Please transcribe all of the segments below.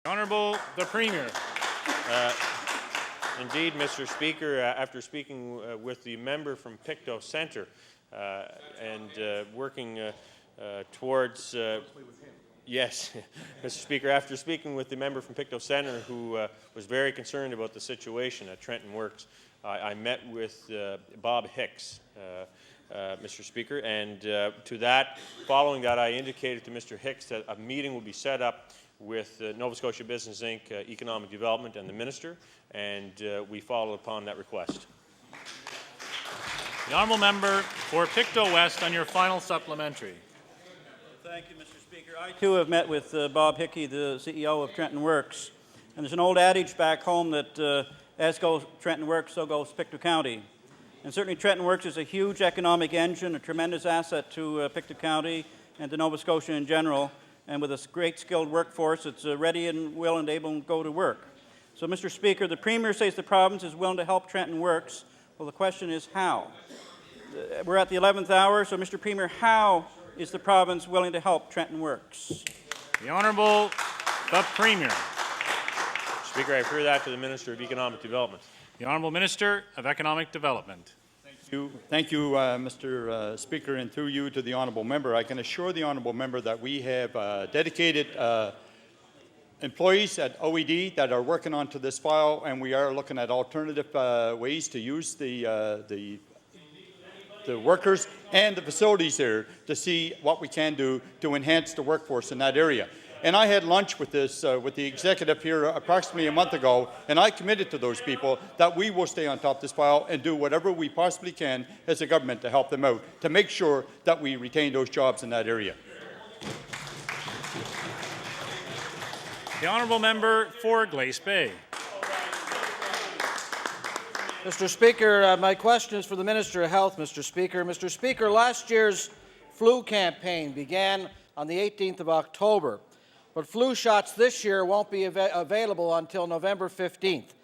Honourable the Premier. Indeed, Mr. Speaker, after speaking with the member from Pictou Centre and working towards yes, Mr. Speaker, after speaking with the member from Pictou Centre who was very concerned about the situation at Trenton Works, I met with Bob Hicks, Mr. Speaker, and following that, I indicated to Mr. Hicks that a meeting will be set up with Nova Scotia Business Inc., Economic Development, and the Minister, and we followed upon that request. The honourable member for Pictou West on your final supplementary. Thank you, Mr. Speaker. I too have met with Bob Hickey, the CEO of Trenton Works, and there's an old adage back home that as goes Trenton Works, so goes Pictou County. And certainly Trenton Works is a huge economic engine, a tremendous asset to Pictou County and to Nova Scotia in general. And with a great skilled workforce, it's ready and willing and able to go to work. So, Mr. Speaker, the Premier says the province is willing to help Trenton Works. Well, the question is how? We're at the 11th hour, so Mr. Premier, how is the province willing to help Trenton Works? The Honourable the Premier. Speaker, I refer that to the Minister of Economic Development. The Honourable Minister of Economic Development. Thank you, Mr. Speaker, and through you to the honourable member. I can assure the honourable member that we have dedicated employees at OED that are working onto this file, and we are looking at alternative ways to use the workers and the facilities there to see what we can do to enhance the workforce in that area. And I had lunch with with the executive here approximately a month ago, and I committed to those people that we will stay on top of this file and do whatever we possibly can as a government to help them out, to make sure that we retain those jobs in that area. The honourable member for Glace Bay. Mr. Speaker, my question is for the Minister of Health, Mr. Speaker. Mr. Speaker, last year's flu campaign began on the 18th of October. But flu shots this year won't be available until November 15th.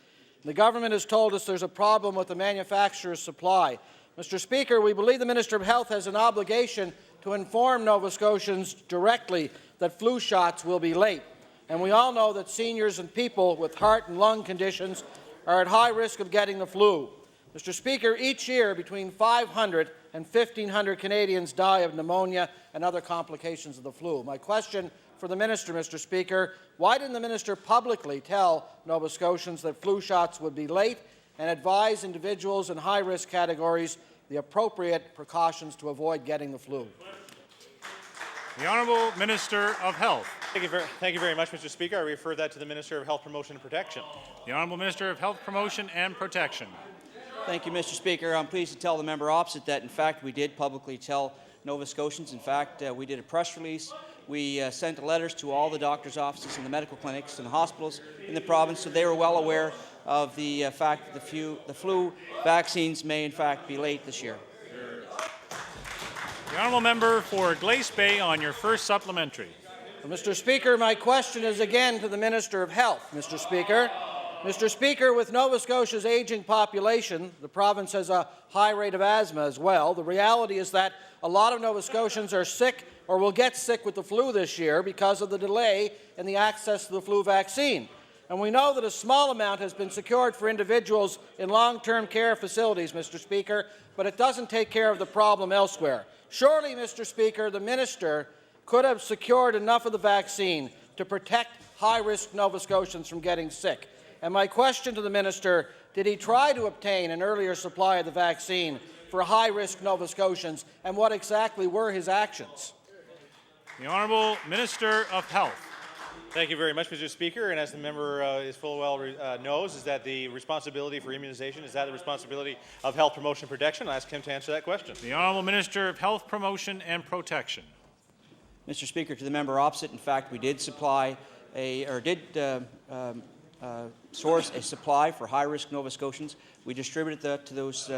The government has told us there's a problem with the manufacturer's supply. Mr. Speaker, we believe the Minister of Health has an obligation to inform Nova Scotians directly that flu shots will be late. And we all know that seniors and people with heart and lung conditions are at high risk of getting the flu. Mr. Speaker, each year between 500 and 1,500 Canadians die of pneumonia and other complications of the flu. My question for the Minister, Mr. Speaker, why didn't the Minister publicly tell Nova Scotians that flu shots would be late and advise individuals in high-risk categories the appropriate precautions to avoid getting the flu? The Honourable Minister of Health. Thank you very much, Mr. Speaker. I refer that to the Minister of Health Promotion and Protection. The Honourable Minister of Health Promotion and Protection. Thank you, Mr. Speaker. I'm pleased to tell the member opposite that, in fact, we did publicly tell Nova Scotians. In fact, we did a press release. We sent letters to all the doctors' offices and the medical clinics and the hospitals in the province, so they were well aware of the fact that the flu vaccines may, in fact, be late this year. The honourable member for Glace Bay on your first supplementary. Mr. Speaker, my question is again to the Minister of Health, Mr. Speaker. Mr. Speaker, with Nova Scotia's aging population, the province has a high rate of asthma as well. The reality is that a lot of Nova Scotians are sick or will get sick with the flu this year because of the delay in the access to the flu vaccine. And we know that a small amount has been secured for individuals in long-term care facilities, Mr. Speaker, but it doesn't take care of the problem elsewhere. Surely, Mr. Speaker, the Minister could have secured enough of the vaccine to protect high-risk Nova Scotians from getting sick. And my question to the Minister, did he try to obtain an earlier supply of the vaccine for high-risk Nova Scotians, and what exactly were his actions? The Honourable Minister of Health. Thank you very much, Mr. Speaker. And as the member is full well knows, is that the responsibility for immunization, is that the responsibility of Health Promotion and Protection? I'll ask him to answer that question. The Honourable Minister of Health Promotion and Protection. Mr. Speaker, to the member opposite, in fact, we did supply source a supply for high-risk Nova Scotians. We distributed that to those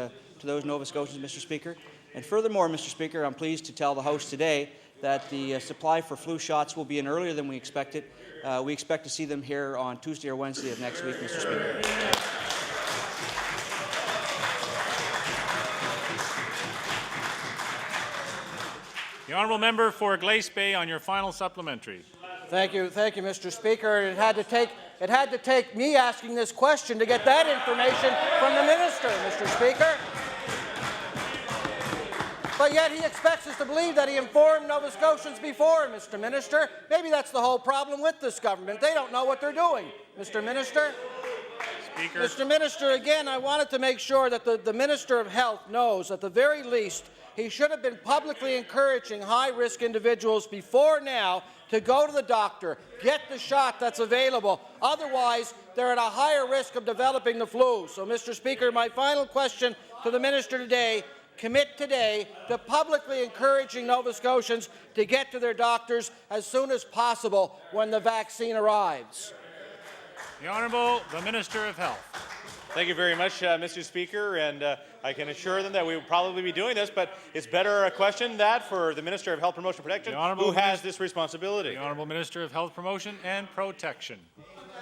Nova Scotians, Mr. Speaker. And furthermore, Mr. Speaker, I'm pleased to tell the House today that the supply for flu shots will be in earlier than we expected. We expect to see them here on Tuesday or Wednesday of next week, Mr. Speaker. The honourable member for Glace Bay on your final supplementary. Thank you, Mr. Speaker. It had to take me asking this question to get that information from the minister, Mr. Speaker. But yet he expects us to believe that he informed Nova Scotians before, Mr. Minister. Maybe that's the whole problem with this government. They don't know what they're doing, Mr. Minister. Speaker. Mr. Minister, again, I wanted to make sure that the Minister of Health knows, at the very least, he should have been publicly encouraging high-risk individuals before now to go to the doctor, get the shot that's available. Otherwise, they're at a higher risk of developing the flu. So, Mr. Speaker, my final question to the Minister today, commit today to publicly encouraging Nova Scotians to get to their doctors as soon as possible when the vaccine arrives. The Honourable, the Minister of Health. Thank you very much, Mr. Speaker, and I can assure them that we will probably be doing this, but it's better a question that for the Minister of Health Promotion and Protection, who has this responsibility. The Honourable Minister of Health Promotion and Protection.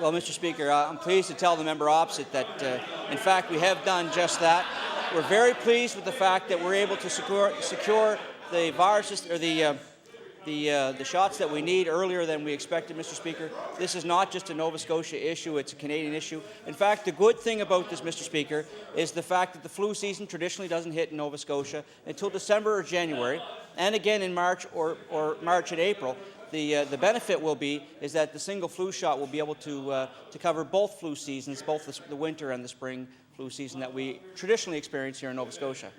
Well, Mr. Speaker, I'm pleased to tell the member opposite that, in fact, we have done just that. We're very pleased with the fact that we're able to secure the viruses or the shots that we need earlier than we expected, Mr. Speaker. This is not just a Nova Scotia issue, it's a Canadian issue. In fact, the good thing about this, Mr. Speaker, is the fact that the flu season traditionally doesn't hit in Nova Scotia until December or January, and again in March or March and April. The benefit will be is that the single flu shot will be able to cover both flu seasons, both the winter and the spring flu season that we traditionally experience here in Nova Scotia.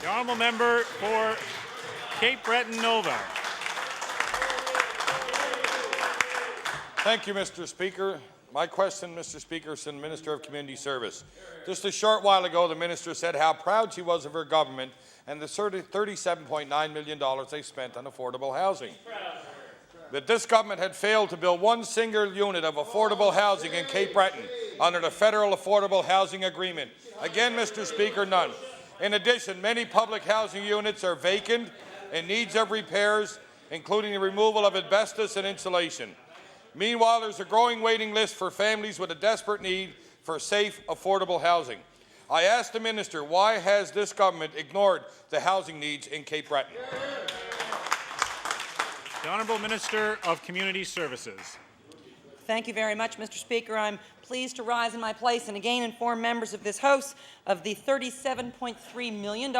The Honourable Member for Cape Breton Nova. Thank you, Mr. Speaker. My question, Mr. Speaker, is to the Minister of Community Service. Just a short while ago, the Minister said how proud she was of her government and the $37.9 million they spent on affordable housing. That this government had failed to build one single unit of affordable housing in Cape Breton under the Federal Affordable Housing Agreement. Again, Mr. Speaker, none. In addition, many public housing units are vacant in needs of repairs, including the removal of asbestos and insulation. Meanwhile, there's a growing waiting list for families with a desperate need for safe, affordable housing. I ask the Minister, why has this government ignored the housing needs in Cape Breton? The Honourable Minister of Community Services. Thank you very much, Mr. Speaker. I'm pleased to rise in my place and again inform members of this House of the $37.3 million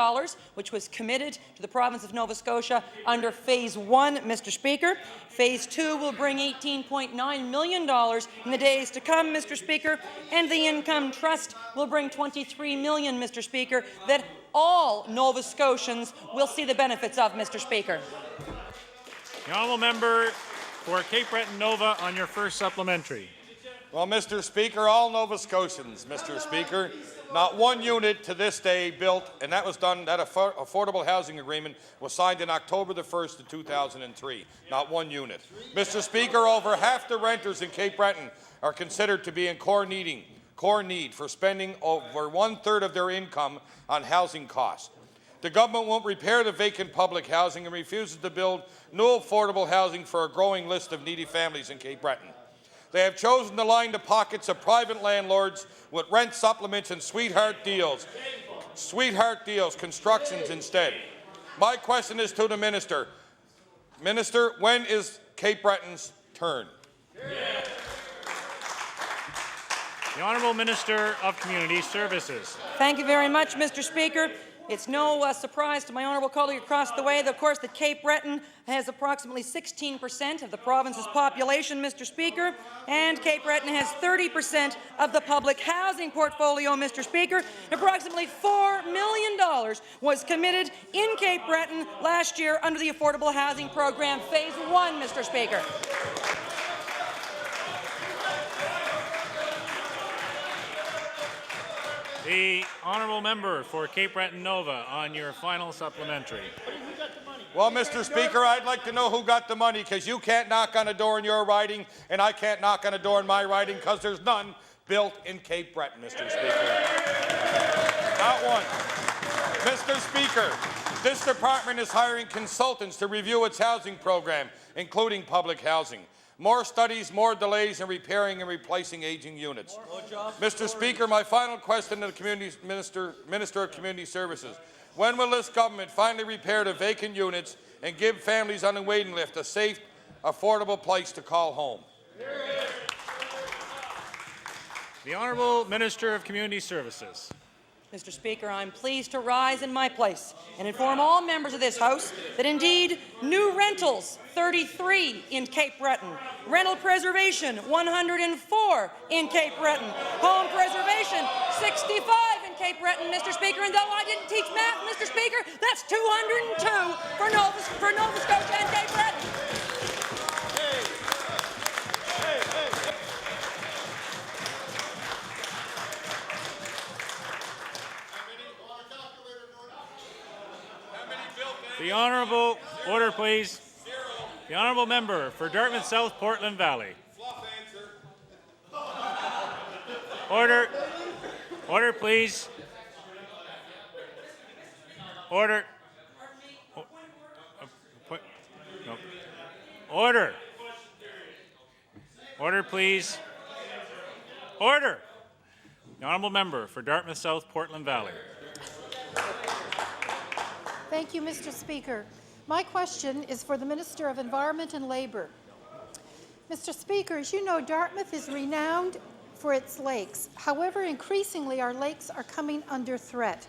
which was committed to the province of Nova Scotia under Phase 1, Mr. Speaker. Phase 2 will bring $18.9 million in the days to come, Mr. Speaker, and the Income Trust will bring $23 million, Mr. Speaker, that all Nova Scotians will see the benefits of, Mr. Speaker. The Honourable Member for Cape Breton Nova on your first supplementary. Well, Mr. Speaker, all Nova Scotians, Mr. Speaker, not one unit to this day built, and that was done, that affordable housing agreement was signed in October the 1st of 2003. Not one unit. Mr. Speaker, over half the renters in Cape Breton are considered to be in core need for spending over 1/3 of their income on housing costs. The government won't repair the vacant public housing and refuses to build new affordable housing for a growing list of needy families in Cape Breton. They have chosen to line the pockets of private landlords with rent supplements and sweetheart deals, constructions instead. My question is to the Minister. Minister, when is Cape Breton's turn? The Honourable Minister of Community Services. Thank you very much, Mr. Speaker. It's no surprise to my honourable colleague across the way, of course, that Cape Breton has approximately 16% of the province's population, Mr. Speaker, and Cape Breton has 30% of the public housing portfolio, Mr. Speaker. Approximately $4 million was committed in Cape Breton last year under the Affordable Housing Program Phase 1, Mr. Speaker. The Honourable Member for Cape Breton Nova on your final supplementary. Well, Mr. Speaker, I'd like to know who got the money, because you can't knock on a door in your riding, and I can't knock on a door in my riding, because there's none built in Cape Breton, Mr. Speaker. Not one. Mr. Speaker, this department is hiring consultants to review its housing program, including public housing. More studies, more delays in repairing and replacing aging units. Mr. Speaker, my final question to the Minister of Community Services. When will this government finally repair the vacant units and give families on the waiting list a safe, affordable place to call home. The Honourable Minister of Community Services. Mr. Speaker, I'm pleased to rise in my place and inform all members of this House that indeed new rentals 33 in Cape Breton, rental preservation 104 in Cape Breton, home preservation 65 in Cape Breton, Mr. Speaker, and though I didn't teach math, Mr. Speaker, that's 202 for Nova Scotia and Cape Breton. The Honourable, order please. The Honourable Member for Dartmouth South Portland Valley. Order. Order please. Order. No. Order. Order please. Order. The Honourable Member for Dartmouth South Portland Valley. Thank you, Mr. Speaker. My question is for the Minister of Environment and Labour. Mr. Speaker, as you know, Dartmouth is renowned for its lakes. However, increasingly our lakes are coming under threat.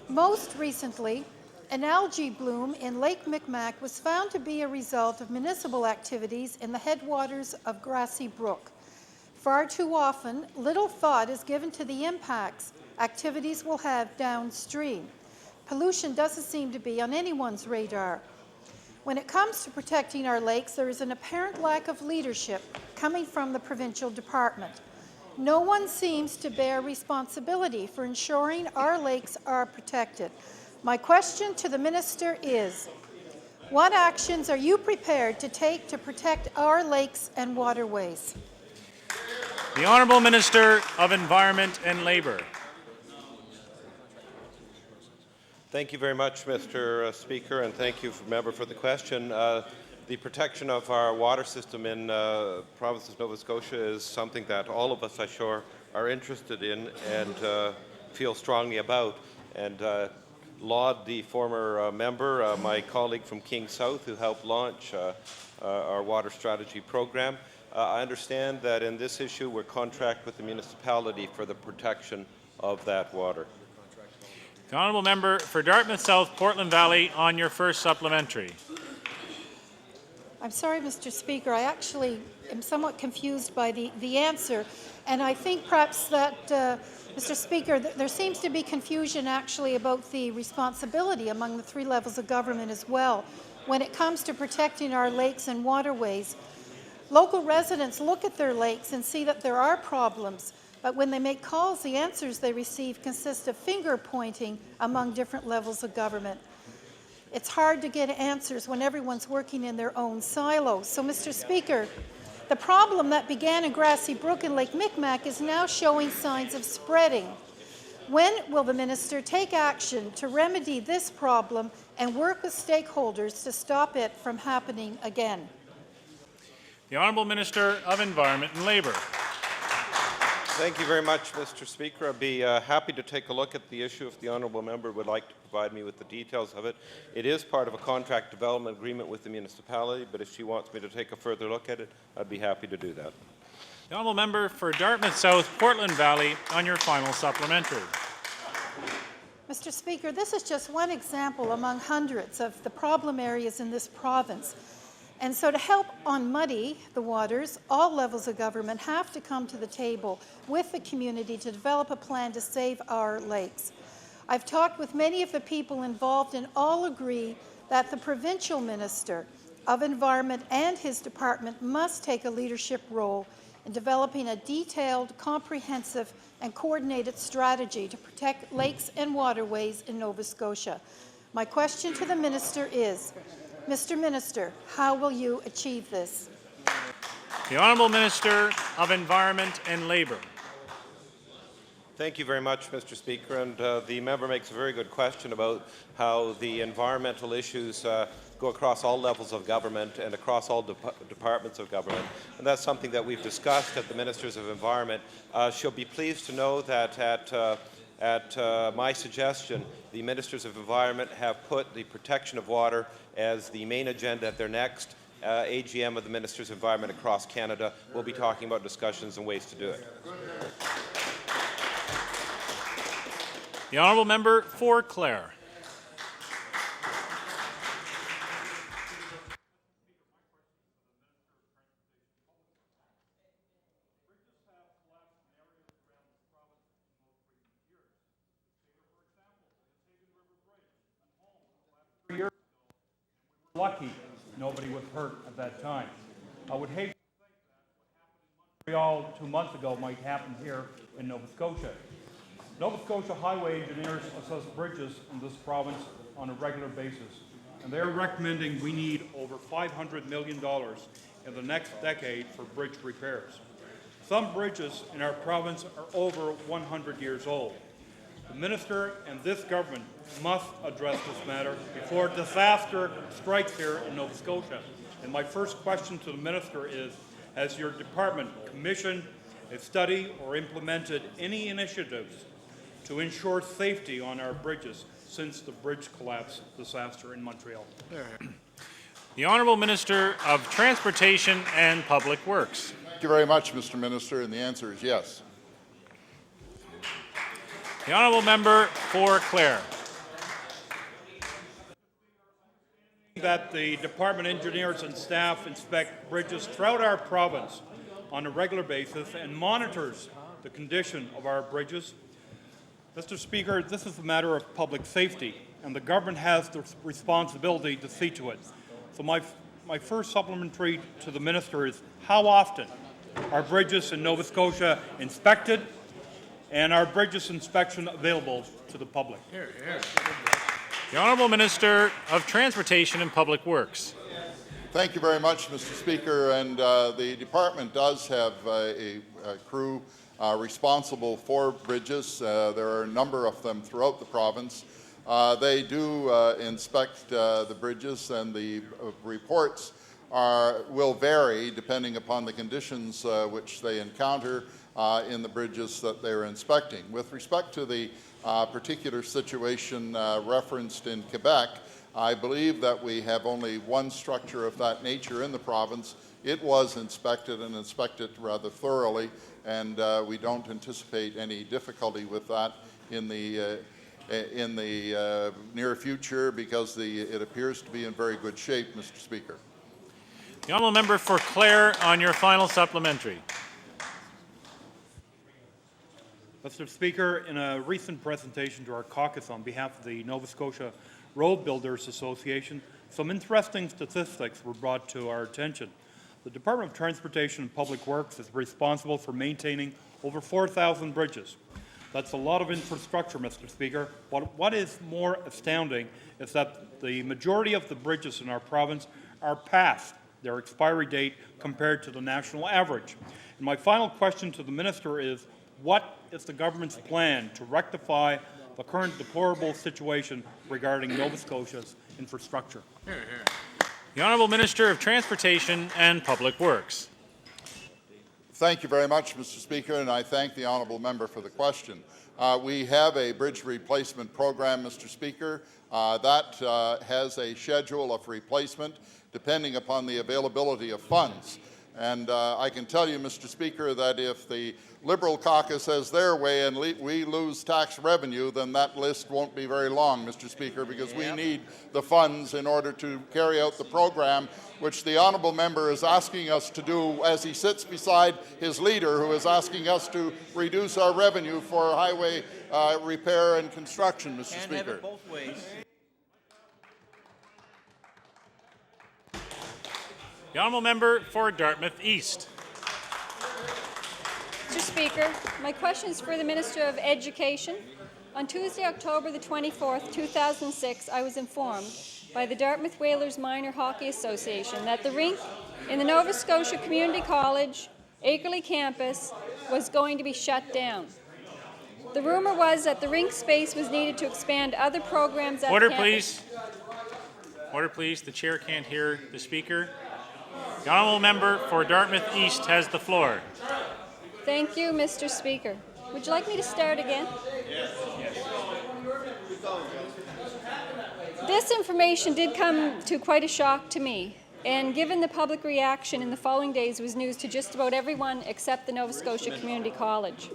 Most recently, an algae bloom in Lake Micmac was found to be a result of municipal activities in the headwaters of Grassy Brook. Far too often, little thought is given to the impacts activities will have downstream. Pollution doesn't seem to be on anyone's radar. When it comes to protecting our lakes, there is an apparent lack of leadership coming from the provincial department. No one seems to bear responsibility for ensuring our lakes are protected. My question to the Minister is, what actions are you prepared to take to protect our lakes and waterways? The Honourable Minister of Environment and Labour. Thank you very much, Mr. Speaker, and thank you, Member, for the question. The protection of our water system in province of Nova Scotia is something that all of us, I'm sure, are interested in and feel strongly about. And laud the former member, my colleague from King South, who helped launch our water strategy program. I understand that in this issue we're contract with the municipality for the protection of that water. The Honourable Member for Dartmouth South Portland Valley on your first supplementary. I'm sorry, Mr. Speaker. I actually am somewhat confused by the answer, and I think perhaps that, Mr. Speaker, there seems to be confusion actually about the responsibility among the three levels of government as well when it comes to protecting our lakes and waterways. Local residents look at their lakes and see that there are problems, but when they make calls, the answers they receive consist of finger-pointing among different levels of government. It's hard to get answers when everyone's working in their own silos. So, Mr. Speaker, the problem that began in Grassy Brook and Lake Micmac is now showing signs of spreading. When will the Minister take action to remedy this problem and work with stakeholders to stop it from happening again? The Honourable Minister of Environment and Labour. Thank you very much, Mr. Speaker. I'd be happy to take a look at the issue if the honourable member would like to provide me with the details of it. It is part of a contract development agreement with the municipality, but if she wants me to take a further look at it, I'd be happy to do that. The Honourable Member for Dartmouth South Portland Valley on your final supplementary. Mr. Speaker, this is just one example among hundreds of the problem areas in this province. And so to help unmuddy the waters, all levels of government have to come to the table with the community to develop a plan to save our lakes. I've talked with many of the people involved and all agree that the provincial minister of environment and his department must take a leadership role in developing a detailed, comprehensive and coordinated strategy to protect lakes and waterways in Nova Scotia. My question to the minister is, Mr. Minister, how will you achieve this? The Honourable Minister of Environment and Labour. Thank you very much, Mr. Speaker. And the member makes a very good question about how the environmental issues go across all levels of government and across all departments of government. And that's something that we've discussed at the Ministers of Environment. She'll be pleased to know that at my suggestion, the Ministers of Environment have put the protection of water as the main agenda at their next AGM of the Ministers of Environment across Canada. We'll be talking about discussions and ways to do it. The honourable member for Clare. Lucky nobody was hurt at that time. I would hate to think that what happened in Montreal 2 months ago might happen here in Nova Scotia. Nova Scotia highway engineers assess bridges in this province on a regular basis, and they're recommending we need over $500 million in the next decade for bridge repairs. Some bridges in our province are over 100 years old. The minister and this government must address this matter before disaster strikes here in Nova Scotia. And my first question to the minister is, has your department commissioned a study or implemented any initiatives to ensure safety on our bridges since the bridge collapse disaster in Montreal? The Honourable Minister of Transportation and Public Works. Thank you very much, Mr. Minister, and the answer is yes. The honourable member for Clare. That the department engineers and staff inspect bridges throughout our province on a regular basis and monitors the condition of our bridges. Mr. Speaker, this is a matter of public safety, and the government has the responsibility to see to it. So my first supplementary to the minister is, how often are bridges in Nova Scotia inspected, and are bridges inspection available to the public? The Honourable Minister of Transportation and Public Works. Thank you very much, Mr. Speaker. And the department does have a crew responsible for bridges. There are a number of them throughout the province. They do inspect the bridges, and the reports will vary depending upon the conditions which they encounter in the bridges that they're inspecting. With respect to the particular situation referenced in Quebec, I believe that we have only one structure of that nature in the province. It was inspected, and inspected rather thoroughly, and we don't anticipate any difficulty with that in the near future, because it appears to be in very good shape, Mr. Speaker. The honourable member for Clare on your final supplementary. Mr. Speaker, in a recent presentation to our caucus on behalf of the Nova Scotia Road Builders Association, some interesting statistics were brought to our attention. The Department of Transportation and Public Works is responsible for maintaining over 4,000 bridges. That's a lot of infrastructure, Mr. Speaker. What is more astounding is that the majority of the bridges in our province are past their expiry date compared to the national average. And my final question to the minister is, what is the government's plan to rectify the current deplorable situation regarding Nova Scotia's infrastructure? The Honourable Minister of Transportation and Public Works. Thank you very much, Mr. Speaker, and I thank the honourable member for the question. We have a bridge replacement program, Mr. Speaker, that has a schedule of replacement depending upon the availability of funds. And I can tell you, Mr. Speaker, that if the Liberal caucus has their way and we lose tax revenue, then that list won't be very long, Mr. Speaker, because we need the funds in order to carry out the program which the honourable member is asking us to do as he sits beside his leader, who is asking us to reduce our revenue for highway repair and construction, Mr. Speaker. Have it both ways. The honourable member for Dartmouth East. Mr. Speaker, my question is for the Minister of Education. On Tuesday, October the 24th, 2006, I was informed by the Dartmouth Whalers Minor Hockey Association that the rink in the Nova Scotia Community College Akerley campus was going to be shut down. The rumor was that the rink space was needed to expand other programs at Order, campus. please. Order, please. The chair can't hear the speaker. The honourable member for Dartmouth East has the floor. Thank you, Mr. Speaker. Would you like me to start again? Yes. This information did come to quite a shock to me. And given the public reaction in the following days was news to just about everyone except the Nova Scotia Community College.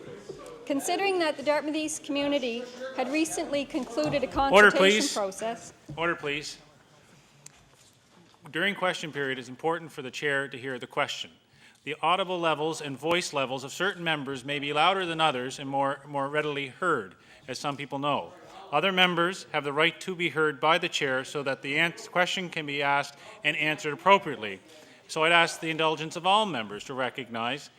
Considering that the Dartmouth East community had recently concluded a consultation process. Order, please. During question period, it's important for the chair to hear the question. The audible levels and voice levels of certain members may be louder than others and more readily heard, as some people know. Other members have the right to be heard by the chair so that the question can be asked and answered appropriately. So I'd ask the indulgence of all members to recognize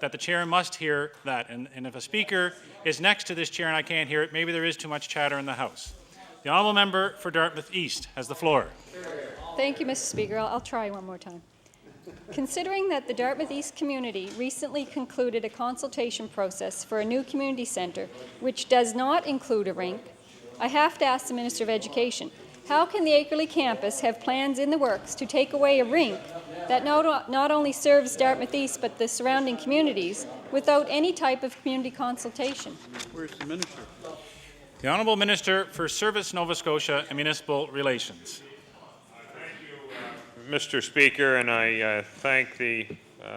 that the chair must hear that. And if a speaker is next to this chair and I can't hear it, maybe there is too much chatter in the House. The honourable member for Dartmouth East has the floor. Thank you, Mr. Speaker. I'll try one more time. Considering that the Dartmouth East community recently concluded a consultation process for a new community centre, which does not include a rink, I have to ask the Minister of Education, how can the Akerley campus have plans in the works to take away a rink that not only serves Dartmouth East but the surrounding communities without any type of community consultation? Where's the Minister? The Honourable Minister for Service, Nova Scotia and Municipal Relations. Mr. Speaker, and I thank the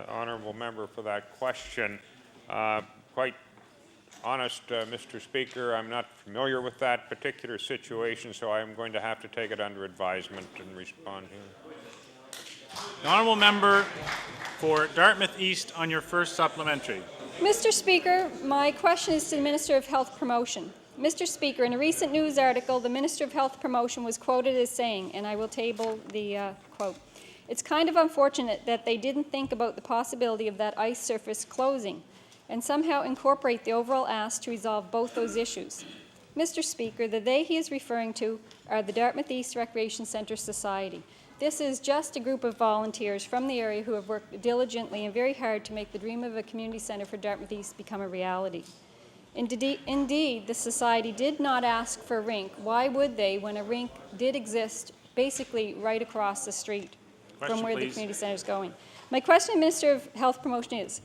honourable member for that question. Quite honest, Mr. Speaker, I'm not familiar with that particular situation, so I'm going to have to take it under advisement and respond here. The honourable member for Dartmouth East on your first supplementary. Mr. Speaker, my question is to the Minister of Health Promotion. Mr. Speaker, in a recent news article, the Minister of Health Promotion was quoted as saying, and I will table the quote, "It's kind of unfortunate that they didn't think about the possibility of that ice surface closing and somehow incorporate the overall ask to resolve both those issues." Mr. Speaker, the they he is referring to are the Dartmouth East Recreation Centre Society. This is just a group of volunteers from the area who have worked diligently and very hard to make the dream of a community centre for Dartmouth East become a reality. Indeed, the Society did not ask for a rink. Why would they when a rink did exist basically right across the street from where the community centre is going? My question to the Minister of Health Promotion is,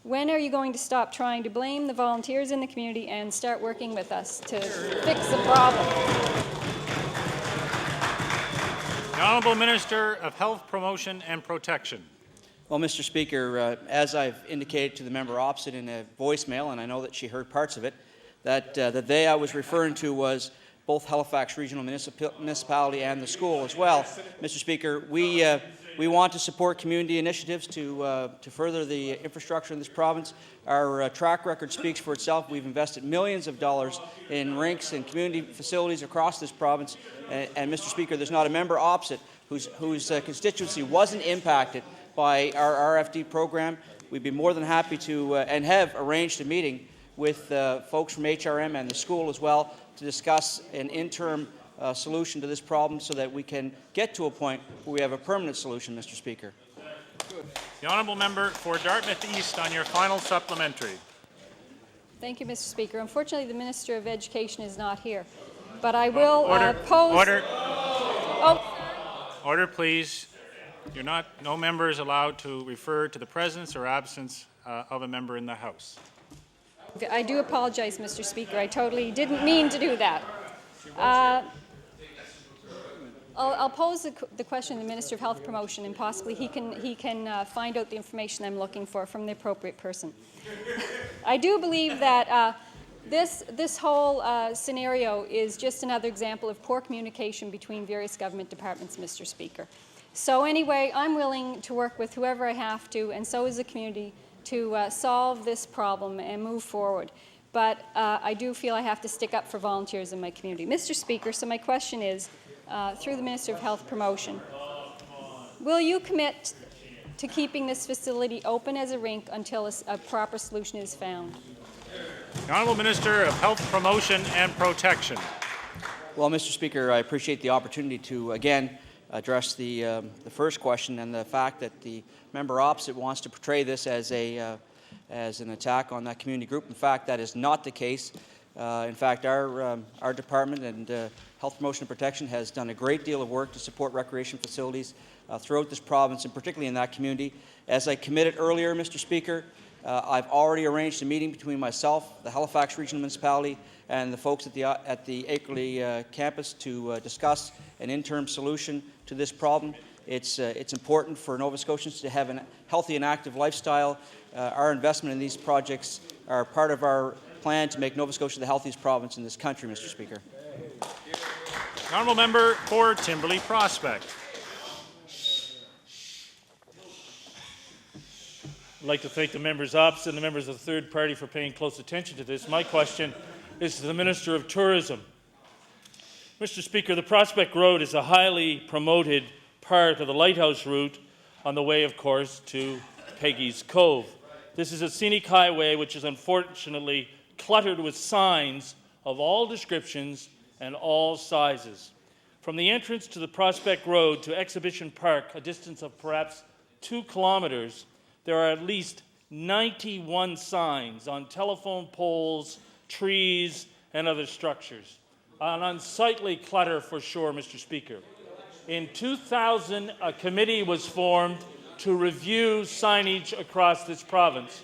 when are you going to stop trying to blame the volunteers in the community and start working with us to fix the problem? The Honourable Minister of Health Promotion and Protection. Well, Mr. Speaker, as I've indicated to the member opposite in a voicemail, and I know that she heard parts of it, that the they I was referring to was both Halifax Regional Municipality and the school as well. Mr. Speaker, we want to support community initiatives to further the infrastructure in this province. Our track record speaks for itself. We've invested millions of dollars in rinks and community facilities across this province. And Mr. Speaker, there's not a member opposite whose constituency wasn't impacted by our RFD program. We'd be more than happy to and have arranged a meeting with folks from HRM and the school as well to discuss an interim solution to this problem so that we can get to a point where we have a permanent solution, Mr. Speaker. The honourable member for Dartmouth East on your final supplementary. Thank you, Mr. Speaker. Unfortunately, the Minister of Education is not here, but I will pose... Order. Oh. Order, please. No member is allowed to refer to the presence or absence of a member in the House. I do apologize, Mr. Speaker. I totally didn't mean to do that. I'll pose the question to the Minister of Health Promotion, and possibly he can find out the information I'm looking for from the appropriate person. I do believe that this whole scenario is just another example of poor communication between various government departments, Mr. Speaker. So anyway, I'm willing to work with whoever I have to, and so is the community, to solve this problem and move forward. But I do feel I have to stick up for volunteers in my community. Mr. Speaker, so my question is, through the Minister of Health Promotion, will you commit to keeping this facility open as a rink until a proper solution is found? The Honourable Minister of Health Promotion and Protection. Well, Mr. Speaker, I appreciate the opportunity to again address the first question and the fact that the member opposite wants to portray this as an attack on that community group. In fact, that is not the case. In fact, our department and Health Promotion and Protection has done a great deal of work to support recreation facilities throughout this province, and particularly in that community. As I committed earlier, Mr. Speaker, I've already arranged a meeting between myself, the Halifax Regional Municipality, and the folks at the Akerley campus to discuss an interim solution to this problem. It's important for Nova Scotians to have a healthy and active lifestyle. Our investment in these projects are part of our plan to make Nova Scotia the healthiest province in this country, Mr. Speaker. The honourable member for Timberley Prospect. I'd like to thank the members opposite and the members of the third party for paying close attention to this. My question is to the Minister of Tourism. Mr. Speaker, the Prospect Road is a highly promoted part of the Lighthouse route on the way, of course, to Peggy's Cove. This is a scenic highway which is unfortunately cluttered with signs of all descriptions and all sizes. From the entrance to the Prospect Road to Exhibition Park, a distance of perhaps 2 kilometers, there are at least 91 signs on telephone poles, trees, and other structures. An unsightly clutter for sure, Mr. Speaker. In 2000, a committee was formed to review signage across this province.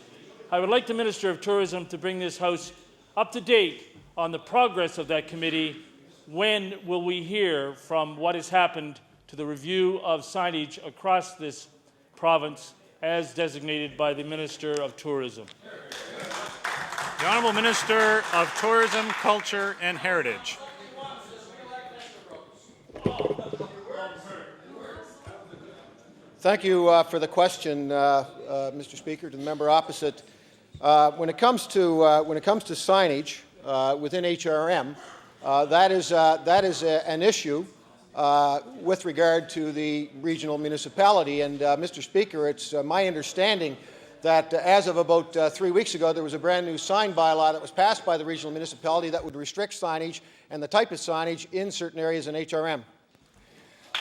I would like the Minister of Tourism to bring this House up to date on the progress of that committee. When will we hear from what has happened to the review of signage across this province as designated by the Minister of Tourism? The Honourable Minister of Tourism, Culture and Heritage. Thank you for the question, Mr. Speaker, to the member opposite. When it comes to signage within HRM, that is an issue with regard to the regional municipality. And Mr. Speaker, it's my understanding that as of about 3 weeks ago, there was a brand new sign bylaw that was passed by the regional municipality that would restrict signage and the type of signage in certain areas in HRM.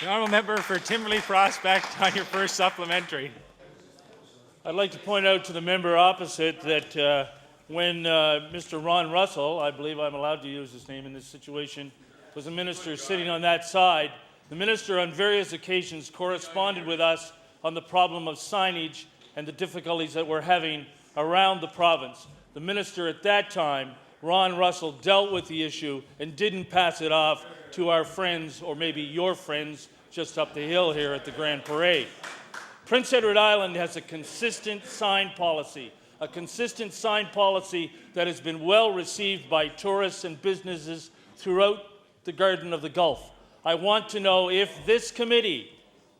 The honourable member for Timberley Prospect on your first supplementary. I'd like to point out to the member opposite that when Mr. Ron Russell, I believe I'm allowed to use his name in this situation, was a minister sitting on that side, the minister on various occasions corresponded with us on the problem of signage and the difficulties that we're having around the province. The minister at that time, Ron Russell, dealt with the issue and didn't pass it off to our friends, or maybe your friends, just up the hill here at the Grand Parade. Prince Edward Island has a consistent sign policy that has been well received by tourists and businesses throughout the Garden of the Gulf. I want to know if this committee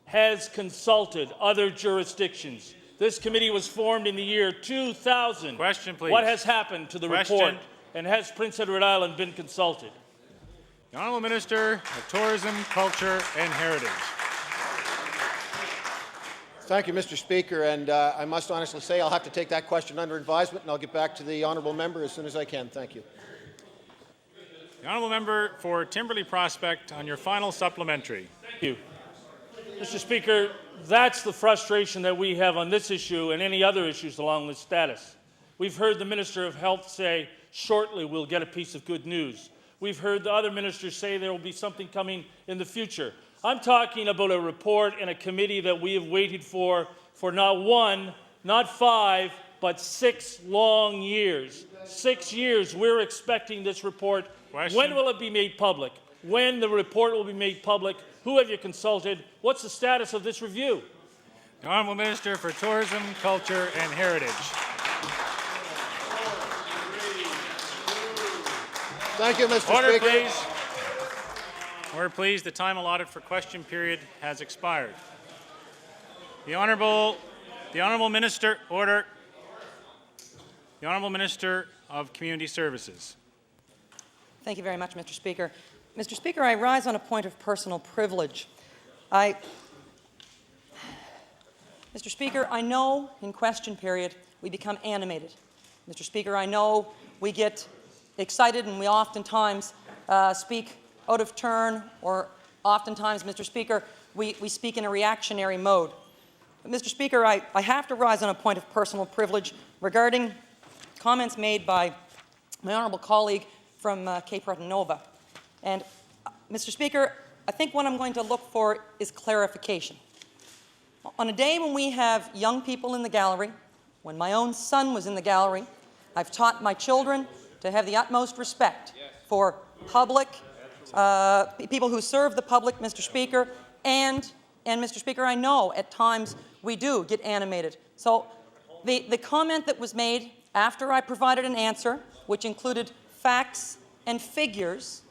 has consulted other jurisdictions. This committee was formed in the year 2000. Question, please. What has happened to the report, and has Prince Edward Island been consulted? The Honourable Minister of Tourism, Culture and Heritage. Thank you, Mr. Speaker, and I must honestly say I'll have to take that question under advisement, and I'll get back to the honourable member as soon as I can. Thank you. The honourable member for Timberley Prospect on your final supplementary. Thank you. Mr. Speaker, that's the frustration that we have on this issue and any other issues along this status. We've heard the Minister of Health say shortly we'll get a piece of good news. We've heard the other ministers say there will be something coming in the future. I'm talking about a report and a committee that we have waited for not 1, not 5, but 6 long years. 6 years we're expecting this report. Question. When will it be made public? When the report will be made public? Who have you consulted? What's the status of this review? The Honourable Minister for Tourism, Culture and Heritage. Thank you, Mr. Order, Speaker. please. Order, please. The time allotted for question period has expired. The Honourable Minister, order. The Honourable Minister of Community Services. Thank you very much, Mr. Speaker. Mr. Speaker, I rise on a point of personal privilege. Mr. Speaker, I know in question period we become animated. Mr. Speaker, I know we get excited and we oftentimes speak out of turn, or oftentimes, Mr. Speaker, we speak in a reactionary mode. But Mr. Speaker, I have to rise on a point of personal privilege regarding comments made by my honourable colleague from Cape Breton Nova. And, Mr. Speaker, I think what I'm going to look for is clarification. On a day when we have young people in the gallery, when my own son was in the gallery, I've taught my children to have the utmost respect for public, people who serve the public, Mr. Speaker, and And, Mr. Speaker, I know at times we do get animated. So the comment that was made after I provided an answer, which included facts and figures,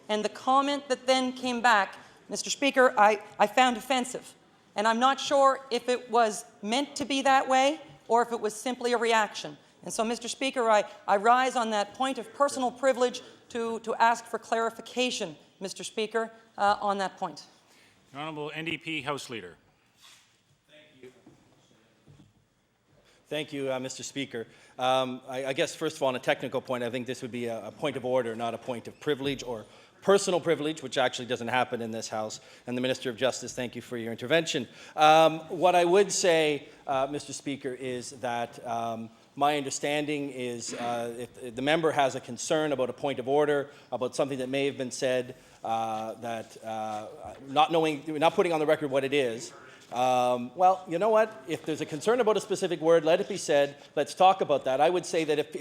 and the comment that then came back, Mr. Speaker, I found offensive. And I'm not sure if it was meant to be that way or if it was simply a reaction. And so, Mr. Speaker, I rise on that point of personal privilege to ask for clarification, Mr. Speaker, on that point. The Honourable NDP House Leader. Thank you, Mr. Speaker. I guess, first of all, on a technical point, I think this would be a point of order, not a point of privilege or personal privilege, which actually doesn't happen in this House. And the Minister of Justice, thank you for your intervention. What I would say, Mr. Speaker, is that my understanding is if the member has a concern about a point of order, about something that may have been said, not putting on the record what it is, well, you know what? If there's a concern about a specific word, let it be said. Let's talk about that. I would say that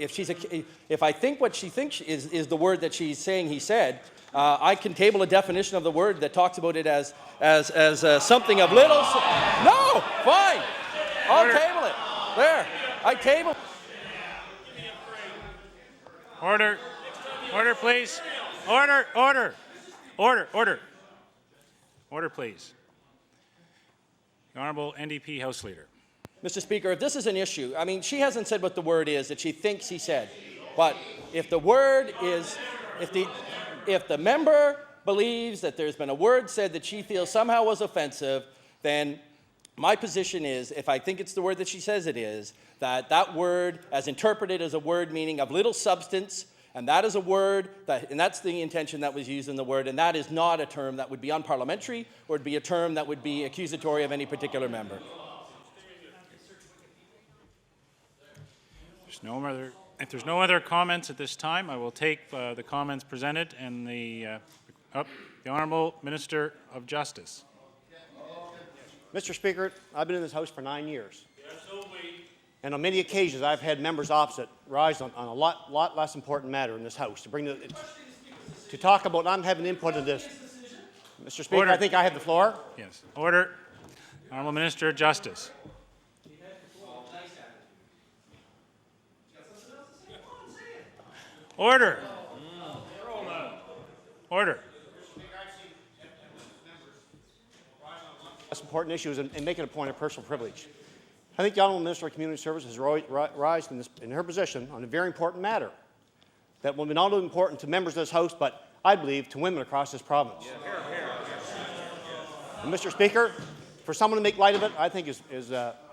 if I think what she thinks is the word that she's saying he said, I can table a definition of the word that talks about it as something of little. No, fine. I'll table it. There, I table. Order. Order, please. Order. Order. Order. Order. Order, please. The Honourable NDP House Leader. Mr. Speaker, if this is an issue, I mean, she hasn't said what the word is that she thinks he said. But if the word is, if the member believes that there's been a word said that she feels somehow was offensive, then my position is, if I think it's the word that she says it is, that word, as interpreted as a word meaning of little substance, and that is a word, and that's the intention that was used in the word, and that is not a term that would be unparliamentary or would be a term that would be accusatory of any particular member. If there's no other comments at this time, I will take the comments presented and the Honourable Minister of Justice. Mr. Speaker, I've been in this House for 9 years. And on many occasions, I've had members opposite rise on a lot less important matter in this House to talk about not having input in this. Mr. Speaker, Order. I think I have the floor. Yes. Order. Honourable Minister of Justice. Order. Order. Less important issues and making a point of personal privilege. I think the Honourable Minister of Community Service has risen in her position on a very important matter that will be not only important to members of this House, but I believe to women across this province. And Mr. Speaker, for someone to make light of it, I think is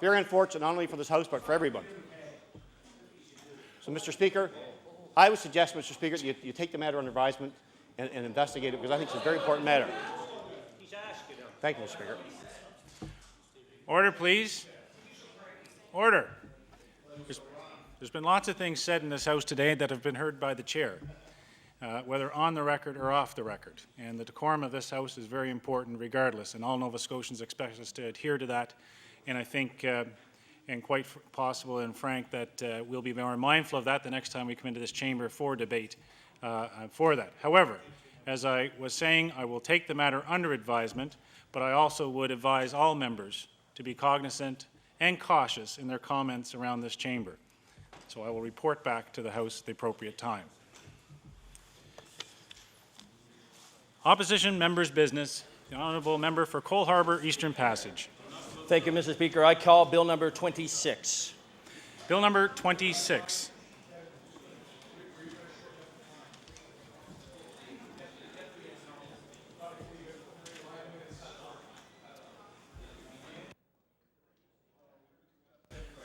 very unfortunate, not only for this House, but for everyone. So, Mr. Speaker, I would suggest, Mr. Speaker, that you take the matter under advisement and investigate it, because I think it's a very important matter. Thank you, Mr. Speaker. Order, please. Order. There's been lots of things said in this House today that have been heard by the Chair, whether on the record or off the record. And the decorum of this House is very important regardless, and all Nova Scotians expect us to adhere to that. And I think, and quite possible and frank, that we'll be more mindful of that the next time we come into this chamber for debate for that. However, as I was saying, I will take the matter under advisement, but I also would advise all members to be cognizant and cautious in their comments around this chamber. So I will report back to the House at the appropriate time. Opposition members' business. The Honourable Member for Cole Harbour, Eastern Passage. Thank you, Mr. Speaker. I call Bill number 26. Bill number 26.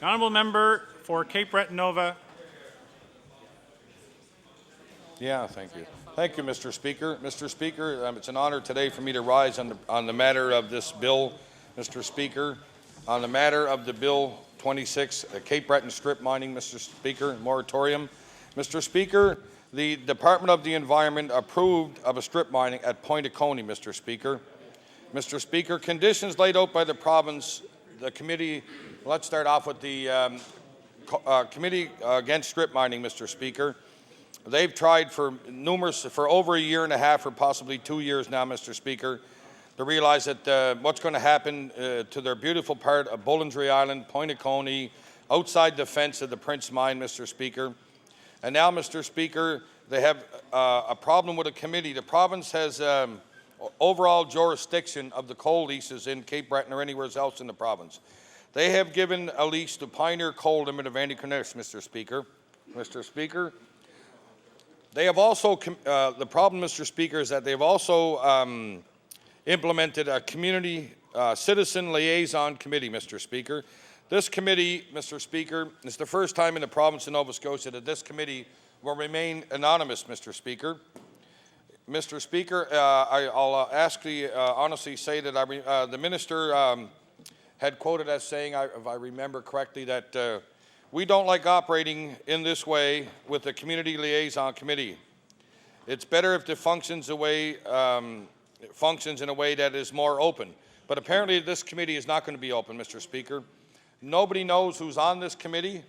The Honourable Member for Cape Breton Nova. Yeah, thank you. Thank you, Mr. Speaker. Mr. Speaker, it's an honour today for me to rise on the matter of this bill, Mr. Speaker, on the matter of the Bill 26, Cape Breton strip mining, Mr. Speaker, moratorium. Mr. Speaker, the Department of the Environment approved of a strip mining at Point of Coney, Mr. Speaker. Mr. Speaker, conditions laid out by the province, the committee, let's start off with the Committee Against Strip Mining, Mr. Speaker. They've tried for over a year and a half or possibly 2 years now, Mr. Speaker. to realize that what's going to happen to their beautiful part of Bullingry Island, Pointe-a-Coney, outside the fence of the Prince Mine, Mr. Speaker. And now, Mr. Speaker, they have a problem with a committee. The province has overall jurisdiction of the coal leases in Cape Breton or anywhere else in the province. They have given a lease to Pioneer Coal Limited of Antigonish, Mr. Speaker. Mr. Speaker, they have also, the problem, Mr. Speaker, is that they've also implemented a community citizen liaison committee, Mr. Speaker. This committee, Mr. Speaker, is the first time in the province of Nova Scotia that this committee will remain anonymous, Mr. Speaker. Mr. Speaker, I'll honestly say that the minister had quoted as saying, if I remember correctly, that we don't like operating in this way with the community liaison committee. It's better if it functions in a way that is more open. But apparently this committee is not going to be open, Mr. Speaker. Nobody knows who's on this committee.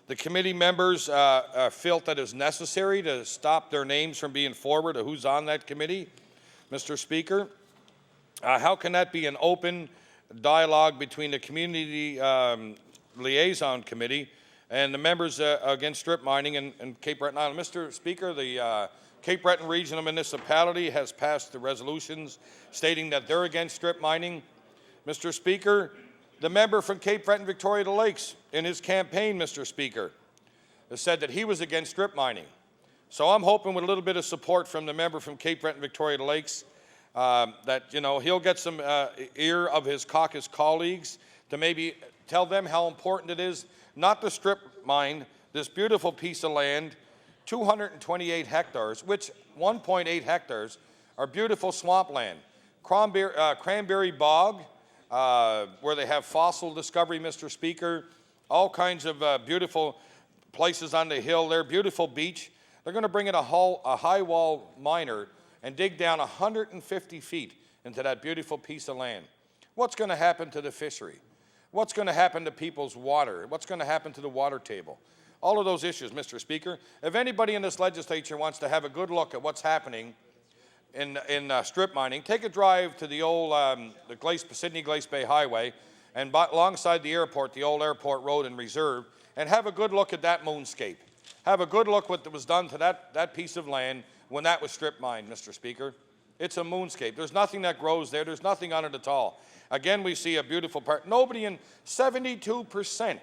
The committee members felt that it is necessary to stop their names from being forwarded to who's on that committee. Mr. Speaker, how can that be an open dialogue between the community liaison committee and the members against strip mining in Cape Breton Island? Mr. Speaker, the Cape Breton Regional Municipality has passed the resolutions stating that they're against strip mining. Mr. Speaker, the member from Cape Breton, Victoria Lakes, in his campaign, Mr. Speaker, has said that he was against strip mining. So I'm hoping with a little bit of support from the member from Cape Breton, Victoria Lakes, that, you know, he'll get some ear of his caucus colleagues to maybe tell them how important it is not to strip mine this beautiful piece of land, 228 hectares, which 1.8 hectares are beautiful swampland. Cranberry Bog, where they have fossil discovery, Mr. Speaker, all kinds of beautiful places on the hill there, beautiful beach. They're going to bring in a high wall miner and dig down 150 feet into that beautiful piece of land. What's going to happen to the fishery? What's going to happen to people's water? What's going to happen to the water table? All of those issues, Mr. Speaker. If anybody in this legislature wants to have a good look at what's happening in strip mining, take a drive to the old Sydney Glace Bay Highway and alongside the airport, the old airport road and reserve, and have a good look at that moonscape. Have a good look what was done to that piece of land when that was strip mined, Mr. Speaker. It's a moonscape. There's nothing that grows there. There's nothing on it at all. Again, we see a beautiful part. 72%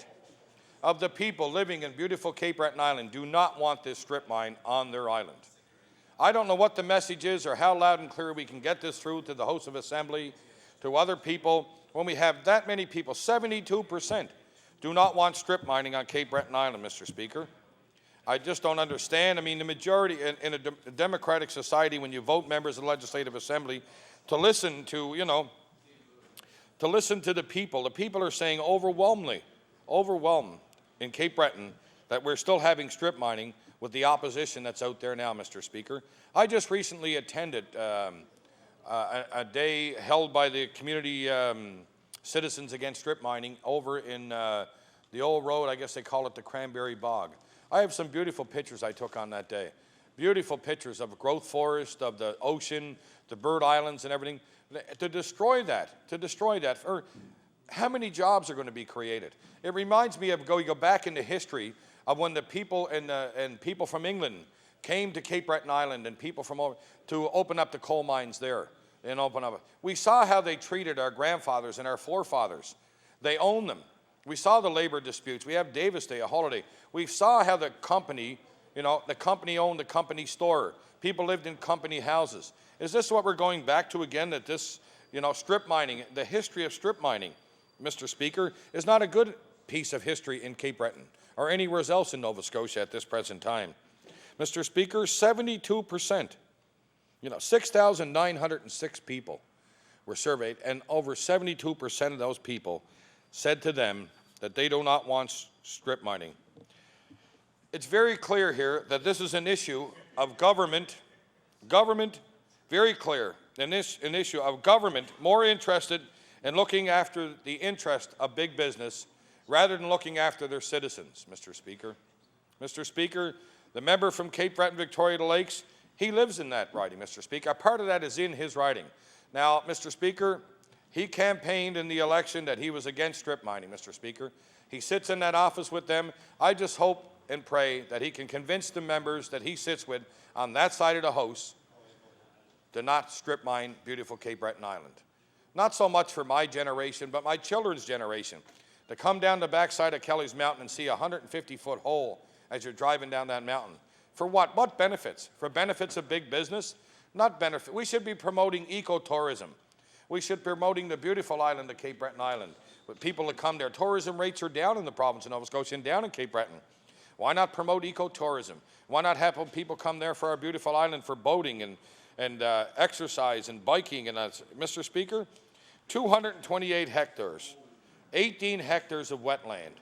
of the people living in beautiful Cape Breton Island do not want this strip mine on their island. I don't know what the message is or how loud and clear we can get this through to the House of Assembly, to other people, when we have that many people, 72% do not want strip mining on Cape Breton Island, Mr. Speaker. I just don't understand. I mean, the majority in a democratic society, when you vote members of the Legislative Assembly to listen to, you know, to listen to the people are saying overwhelmed in Cape Breton that we're still having strip mining with the opposition that's out there now, Mr. Speaker. I just recently attended a day held by the community citizens against strip mining over in the old road, I guess they call it the Cranberry Bog. I have some beautiful pictures I took on that day. Beautiful pictures of a growth forest, of the ocean, the bird islands and everything. To destroy that, or how many jobs are going to be created? It reminds me of go back into history of when the people and people from England came to Cape Breton Island and people from over to open up the coal mines there and open up. We saw how they treated our grandfathers and our forefathers. They own them. We saw the labor disputes. We have Davis Day, a holiday. We saw how the company, you know, the company owned the company store. People lived in company houses. Is this what we're going back to again, that this, you know, strip mining, the history of strip mining, Mr. Speaker, is not a good piece of history in Cape Breton or anywhere else in Nova Scotia at this present time. Mr. Speaker, 72%, you know, 6,906 people were surveyed, and over 72% of those people said to them that they do not want strip mining. It's very clear here that this is an issue of government, very clear, an issue of government more interested in looking after the interest of big business rather than looking after their citizens, Mr. Speaker. Mr. Speaker, the member from Cape Breton, Victoria Lakes, he lives in that riding, Mr. Speaker. A part of that is in his riding. Now, Mr. Speaker, he campaigned in the election that he was against strip mining, Mr. Speaker. He sits in that office with them. I just hope and pray that he can convince the members that he sits with on that side of the House to not strip mine beautiful Cape Breton Island. Not so much for my generation, but my children's generation. To come down the backside of Kelly's Mountain and see a 150-foot hole as you're driving down that mountain. For what? What benefits? For benefits of big business? Not benefit. We should be promoting ecotourism. We should be promoting the beautiful island of Cape Breton Island. With people that come there, tourism rates are down in the province of Nova Scotia and down in Cape Breton. Why not promote ecotourism? Why not have people come there for our beautiful island for boating and exercise and biking? And Mr. Speaker, 228 hectares, 18 hectares of wetland.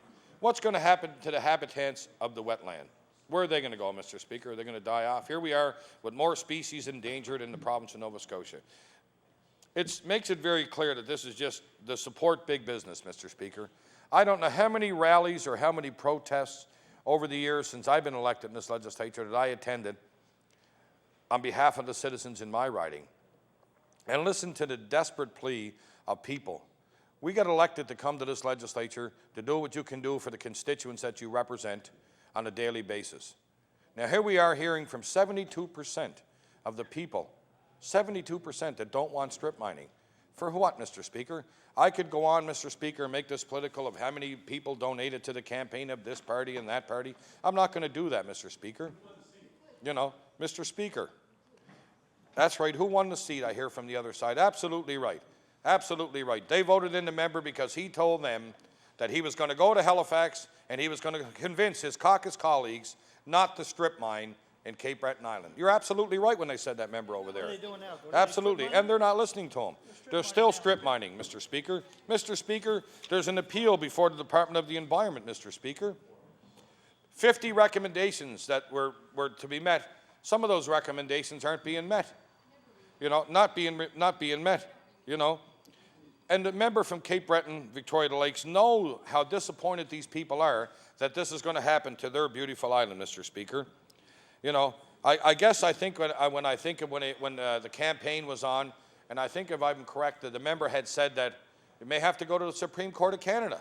What's going to happen to the habitats of the wetland? Where are they going to go, Mr. Speaker? Are they going to die off? Here we are with more species endangered in the province of Nova Scotia. It makes it very clear that this is just the support big business, Mr. Speaker. I don't know how many rallies or how many protests over the years since I've been elected in this legislature that I attended on behalf of the citizens in my riding. And listen to the desperate plea of people. We got elected to come to this legislature to do what you can do for the constituents that you represent on a daily basis. Now here we are hearing from 72% of the people, 72% that don't want strip mining. For what, Mr. Speaker? I could go on, Mr. Speaker, and make this political of how many people donated to the campaign of this party and that party. I'm not going to do that, Mr. Speaker. You know, Mr. Speaker. That's right. Who won the seat, I hear from the other side. Absolutely right. Absolutely right. They voted in the member because he told them that he was going to go to Halifax and he was going to convince his caucus colleagues not to strip mine in Cape Breton Island. You're absolutely right when they said that, member over there. What are they doing now? Absolutely. And they're not listening to him. They're still strip mining, Mr. Speaker. Mr. Speaker, there's an appeal before the Department of the Environment, Mr. Speaker. 50 recommendations that were to be met. Some of those recommendations aren't being met. You know, not being met, you know. And the member from Cape Breton, Victoria Lakes, know how disappointed these people are that this is going to happen to their beautiful island, Mr. Speaker. You know, I guess I think when the campaign was on, and I think if I'm correct, that the member had said that it may have to go to the Supreme Court of Canada.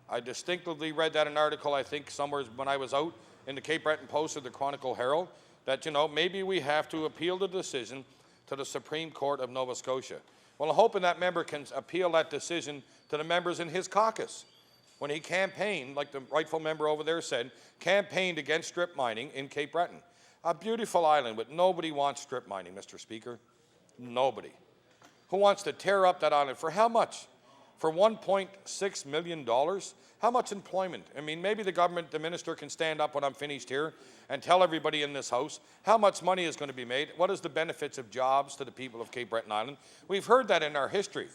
I distinctly read that in an article, I think, somewhere when I was out in the Cape Breton Post or the Chronicle Herald, that, you know, maybe we have to appeal the decision to the Supreme Court of Nova Scotia. Well, I'm hoping that member can appeal that decision to the members in his caucus. When he campaigned, like the rightful member over there said, campaigned against strip mining in Cape Breton. A beautiful island, but nobody wants strip mining, Mr. Speaker. Nobody. Who wants to tear up that island? For how much? For $1.6 million? How much employment? I mean, maybe the government, the minister can stand up when I'm finished here and tell everybody in this House how much money is going to be made. What is the benefits of jobs to the people of Cape Breton Island? We've heard that in our history.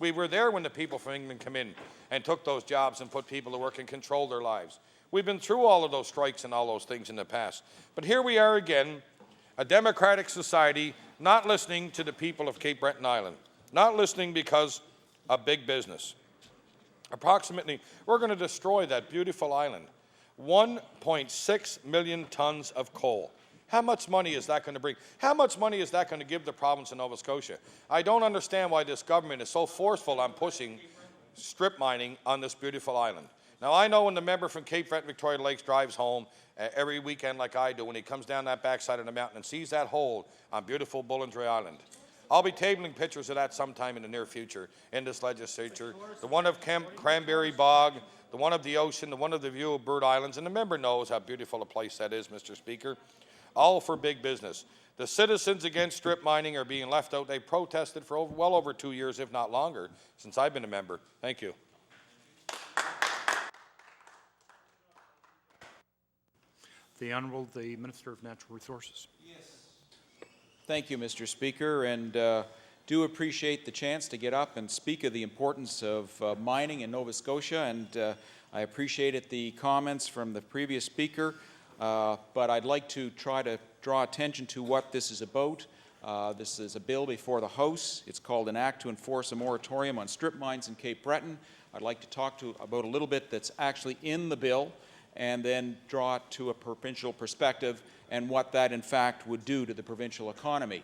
We were there when the people from England came in and took those jobs and put people to work and controlled their lives. We've been through all of those strikes and all those things in the past. But here we are again, a democratic society, not listening to the people of Cape Breton Island, not listening because of big business. Approximately, we're going to destroy that beautiful island. 1.6 million tons of coal. How much money is that going to bring? How much money is that going to give the province of Nova Scotia? I don't understand why this government is so forceful on pushing strip mining on this beautiful island. Now, I know when the member from Cape Breton, Victoria Lakes drives home every weekend like I do, when he comes down that backside of the mountain and sees that hole on beautiful Bullingdry Island. I'll be tabling pictures of that sometime in the near future in this legislature. The one of Cranberry Bog, the one of the ocean, the one of the view of Bird Islands, and the member knows how beautiful a place that is, Mr. Speaker. All for big business. The citizens against strip mining are being left out. They protested for well over 2 years, if not longer, since I've been a member. Thank you. The Honourable, the Minister of Natural Resources. Yes. Thank you, Mr. Speaker, and do appreciate the chance to get up and speak of the importance of mining in Nova Scotia, and I appreciated the comments from the previous speaker, but I'd like to try to draw attention to what this is about. This is a bill before the House. It's called an Act to Enforce a Moratorium on Strip Mines in Cape Breton. I'd like to talk about a little bit that's actually in the bill, and then draw it to a provincial perspective and what that in fact would do to the provincial economy.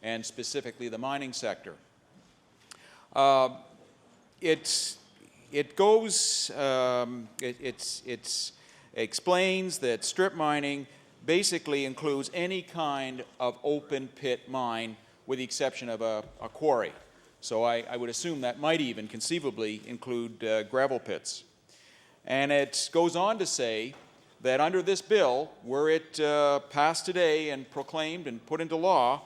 and specifically the mining sector. It explains that strip mining basically includes any kind of open pit mine with the exception of a quarry. So I would assume that might even conceivably include gravel pits. And it goes on to say that under this bill, were it passed today and proclaimed and put into law,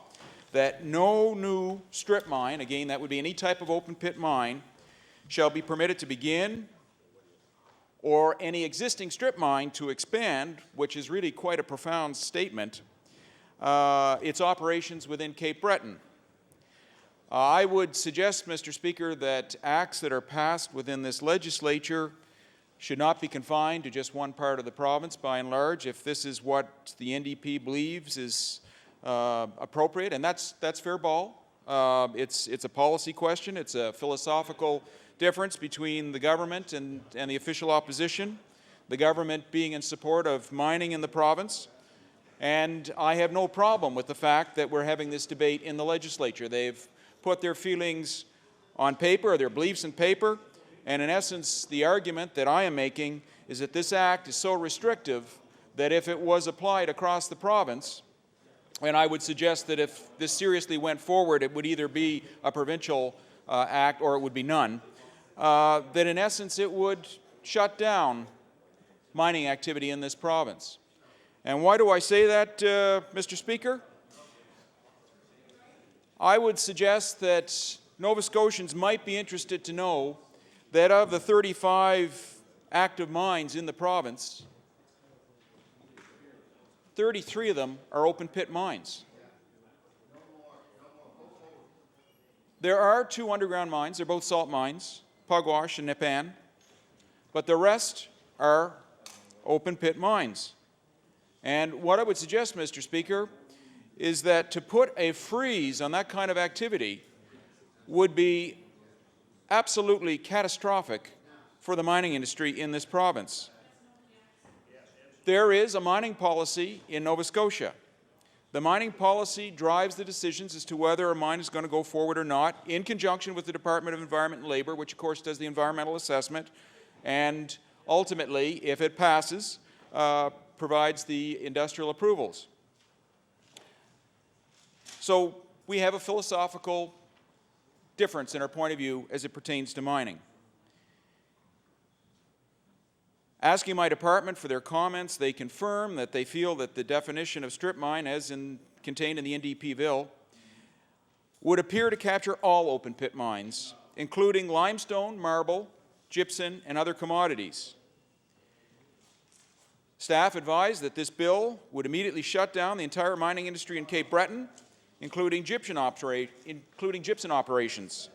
that no new strip mine, again that would be any type of open pit mine, shall be permitted to begin, or any existing strip mine to expand, which is really quite a profound statement, its operations within Cape Breton. I would suggest, Mr. Speaker, that acts that are passed within this legislature should not be confined to just one part of the province by and large. If this is what the NDP believes is appropriate, and that's fair ball. It's a policy question. It's a philosophical difference between the government and the official opposition, the government being in support of mining in the province. And I have no problem with the fact that we're having this debate in the legislature. They've put their feelings on paper, or their beliefs in paper, and in essence, the argument that I am making is that this act is so restrictive that if it was applied across the province, and I would suggest that if this seriously went forward, it would either be a provincial act or it would be none, that in essence it would shut down mining activity in this province. And why do I say that, Mr. Speaker? I would suggest that Nova Scotians might be interested to know that of the 35 active mines in the province, 33 of them are open pit mines. There are 2 underground mines. They're both salt mines, Pugwash and Nipan, but the rest are open pit mines. And what I would suggest, Mr. Speaker, is that to put a freeze on that kind of activity would be absolutely catastrophic for the mining industry in this province. There is a mining policy in Nova Scotia. The mining policy drives the decisions as to whether a mine is going to go forward or not, in conjunction with the Department of Environment and Labour, which of course does the environmental assessment, and ultimately, if it passes, provides the industrial approvals. So we have a philosophical difference in our point of view as it pertains to mining. Asking my department for their comments, they confirm that they feel that the definition of strip mine, as contained in the NDP bill, would appear to capture all open pit mines, including limestone, marble, gypsum, and other commodities. Staff advised that this bill would immediately shut down the entire mining industry in Cape Breton, including gypsum operations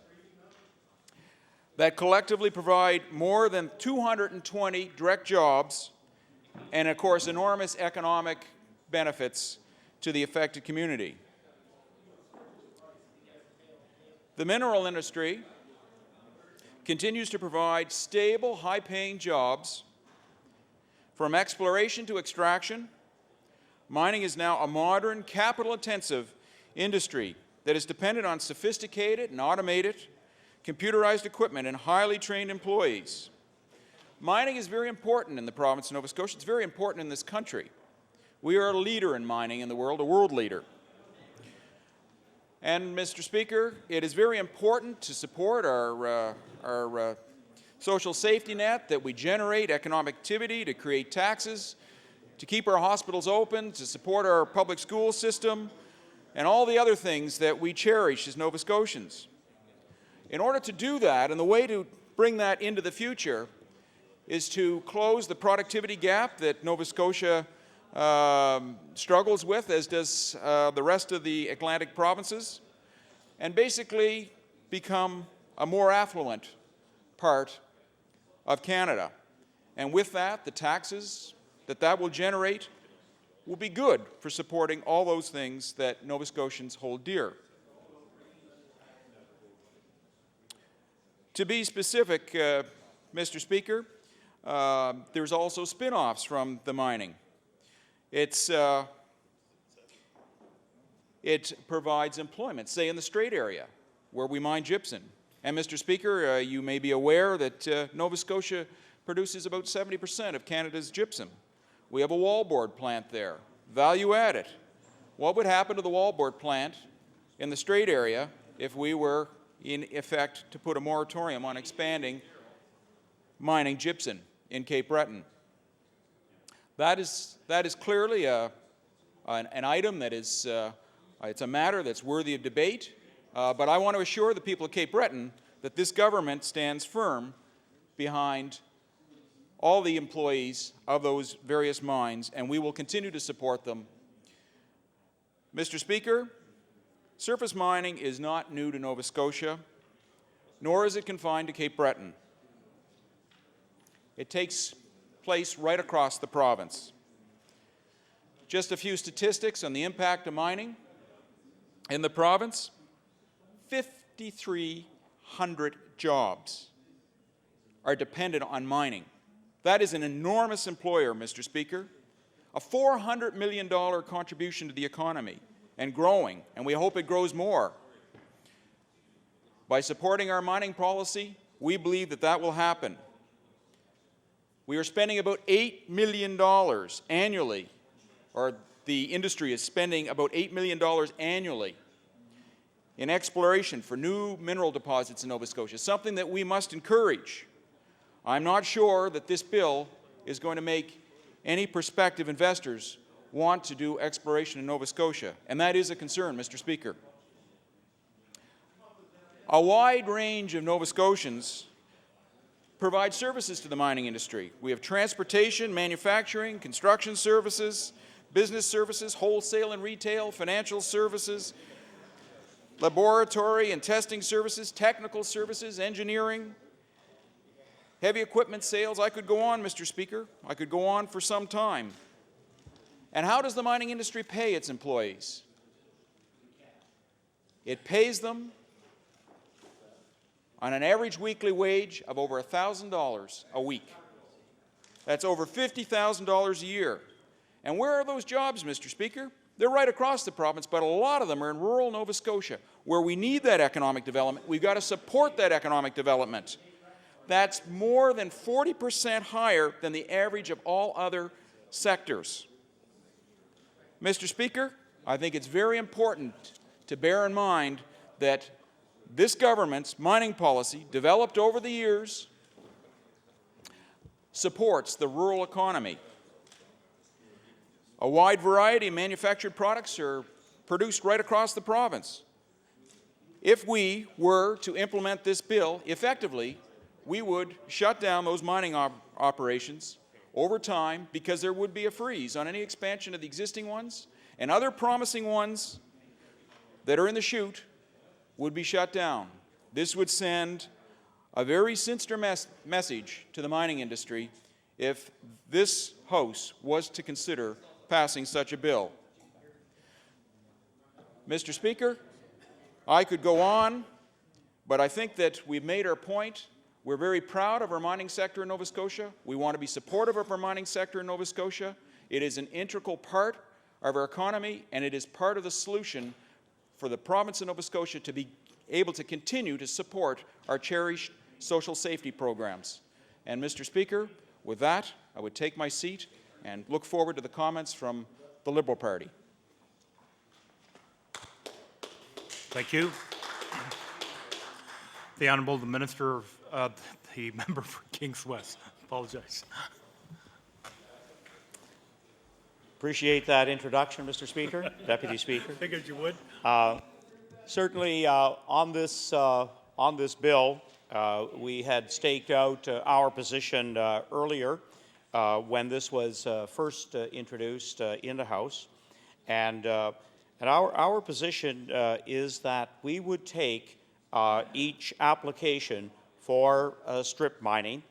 that collectively provide more than 220 direct jobs and, of course, enormous economic benefits to the affected community. The mineral industry continues to provide stable, high-paying jobs. From exploration to extraction, mining is now a modern, capital-intensive industry that is dependent on sophisticated and automated, computerized equipment and highly trained employees. Mining is very important in the province of Nova Scotia. It's very important in this country. We are a leader in mining in the world, a world leader. And, Mr. Speaker, it is very important to support our social safety net, that we generate economic activity, to create taxes, to keep our hospitals open, to support our public school system, and all the other things that we cherish as Nova Scotians. In order to do that, and the way to bring that into the future is to close the productivity gap that Nova Scotia struggles with, as does the rest of the Atlantic provinces, and basically become a more affluent part of Canada. And with that, the taxes that will generate will be good for supporting all those things that Nova Scotians hold dear. To be specific, Mr. Speaker, there's also spin-offs from the mining. It's it provides employment, say in the Strait area where we mine gypsum. And Mr. Speaker, you may be aware that Nova Scotia produces about 70% of Canada's gypsum. We have a wallboard plant there, value added. What would happen to the wallboard plant in the Strait area if we were, in effect, to put a moratorium on expanding mining gypsum in Cape Breton? That is clearly an item that is, it's a matter that's worthy of debate, but I want to assure the people of Cape Breton that this government stands firm behind all the employees of those various mines, and we will continue to support them. Mr. Speaker, surface mining is not new to Nova Scotia, nor is it confined to Cape Breton. It takes place right across the province. Just a few statistics on the impact of mining in the province: 5,300 jobs are dependent on mining. That is an enormous employer, Mr. Speaker. A $400 million contribution to the economy, and growing, and we hope it grows more. By supporting our mining policy, we believe that that will happen. We are spending about $8 million annually, or the industry is spending about $8 million annually in exploration for new mineral deposits in Nova Scotia, something that we must encourage. I'm not sure that this bill is going to make any prospective investors want to do exploration in Nova Scotia, and that is a concern, Mr. Speaker. A wide range of Nova Scotians provide services to the mining industry. We have transportation, manufacturing, construction services, business services, wholesale and retail, financial services, laboratory and testing services, technical services, engineering, heavy equipment sales. I could go on, Mr. Speaker. I could go on for some time. And how does the mining industry pay its employees? It pays them on an average weekly wage of over $1,000 a week. That's over $50,000 a year. And where are those jobs, Mr. Speaker? They're right across the province, but a lot of them are in rural Nova Scotia, where we need that economic development. We've got to support that economic development. That's more than 40% higher than the average of all other sectors. Mr. Speaker, I think it's very important to bear in mind that this government's mining policy, developed over the years, supports the rural economy. A wide variety of manufactured products are produced right across the province. If we were to implement this bill effectively, we would shut down those mining operations over time, because there would be a freeze on any expansion of the existing ones, and other promising ones that are in the chute would be shut down. This would send a very sinister message to the mining industry if this House was to consider passing such a bill. Mr. Speaker, I could go on, but I think that we've made our point. We're very proud of our mining sector in Nova Scotia. We want to be supportive of our mining sector in Nova Scotia. It is an integral part of our economy, and it is part of the solution for the province of Nova Scotia to be able to continue to support our cherished social safety programs. And Mr. Speaker, with that, I would take my seat and look forward to the comments from the Liberal Party. Thank you. The Honourable the Minister of the member for Kings West. Apologize. Appreciate that introduction, Mr. Speaker, Deputy Speaker. Figured you would. Certainly, on this bill, we had staked out our position earlier when this was first introduced in the House, and our position is that we would take each application for strip mining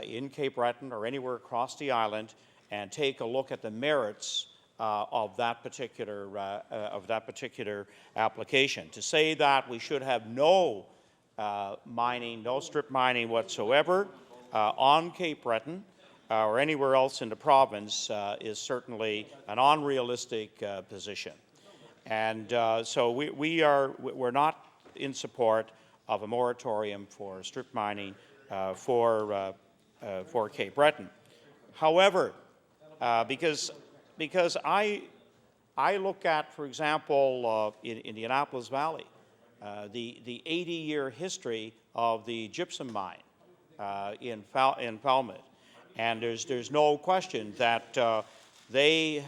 in Cape Breton or anywhere across the island, and take a look at the merits of that particular application. To say that we should have no mining, no strip mining whatsoever on Cape Breton or anywhere else in the province is certainly an unrealistic position. And so we're not in support of a moratorium for strip mining for Cape Breton. However, because I look at, for example, in Indianapolis Valley, the 80-year history of the gypsum mine in Falmouth, and there's no question that they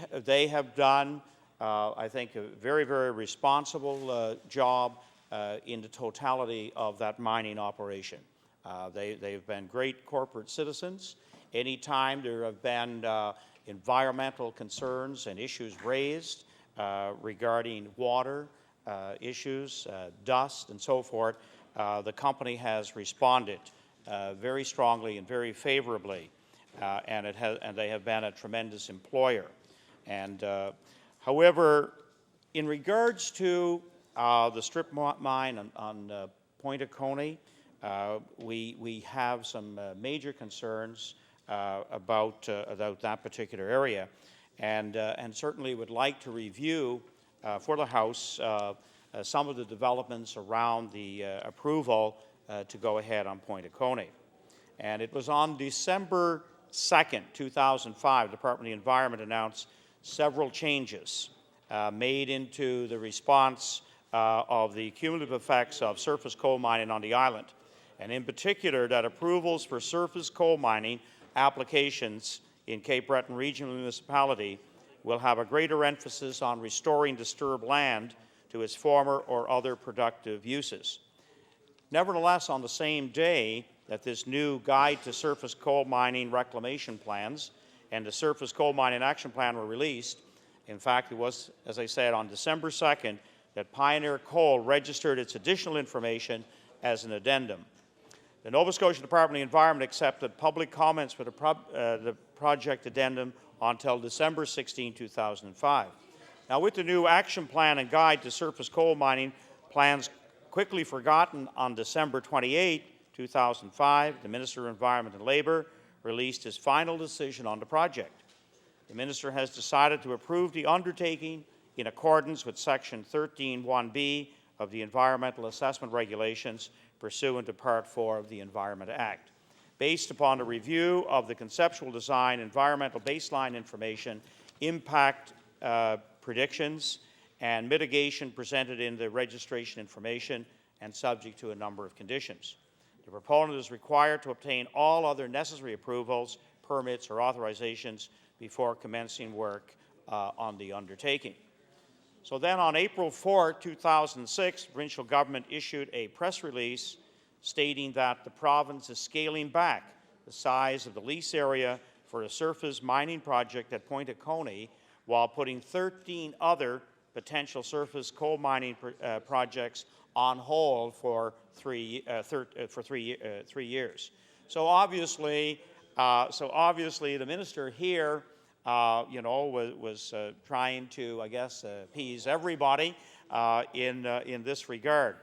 have done, I think, a very, very responsible job in the totality of that mining operation. They've been great corporate citizens. Anytime there have been environmental concerns and issues raised regarding water issues, dust, and so forth, the company has responded very strongly and very favorably, and they have been a tremendous employer. And however, in regards to the strip mine on Point of Coney, we have some major concerns about that particular area, and certainly would like to review for the House some of the developments around the approval to go ahead on Point of Coney. And it was on December 2nd, 2005, the Department of the Environment announced several changes made into the response of the cumulative effects of surface coal mining on the island, and in particular that approvals for surface coal mining applications in Cape Breton Regional Municipality will have a greater emphasis on restoring disturbed land to its former or other productive uses. Nevertheless, on the same day that this new Guide to Surface Coal Mining Reclamation Plans and the Surface Coal Mining Action Plan were released, in fact, it was, as I said, on December 2nd that Pioneer Coal registered its additional information as an addendum. The Nova Scotia Department of the Environment accepted public comments for the project addendum until December 16, 2005. Now, with the new action plan and guide to surface coal mining plans quickly forgotten on December 28, 2005, the Minister of Environment and Labour released his final decision on the project. The Minister has decided to approve the undertaking in accordance with Section 13(1)(b) of the Environmental Assessment Regulations pursuant to Part 4 of the Environment Act. Based upon a review of the conceptual design, environmental baseline information, impact predictions, and mitigation presented in the registration information and subject to a number of conditions. The proponent is required to obtain all other necessary approvals, permits, or authorizations before commencing work on the undertaking. So then on April 4, 2006, the provincial government issued a press release stating that the province is scaling back the size of the lease area for a surface mining project at Point of Coney while putting 13 other potential surface coal mining projects on hold for 3 years. So obviously, the minister here was trying to, I guess, appease everybody in this regard.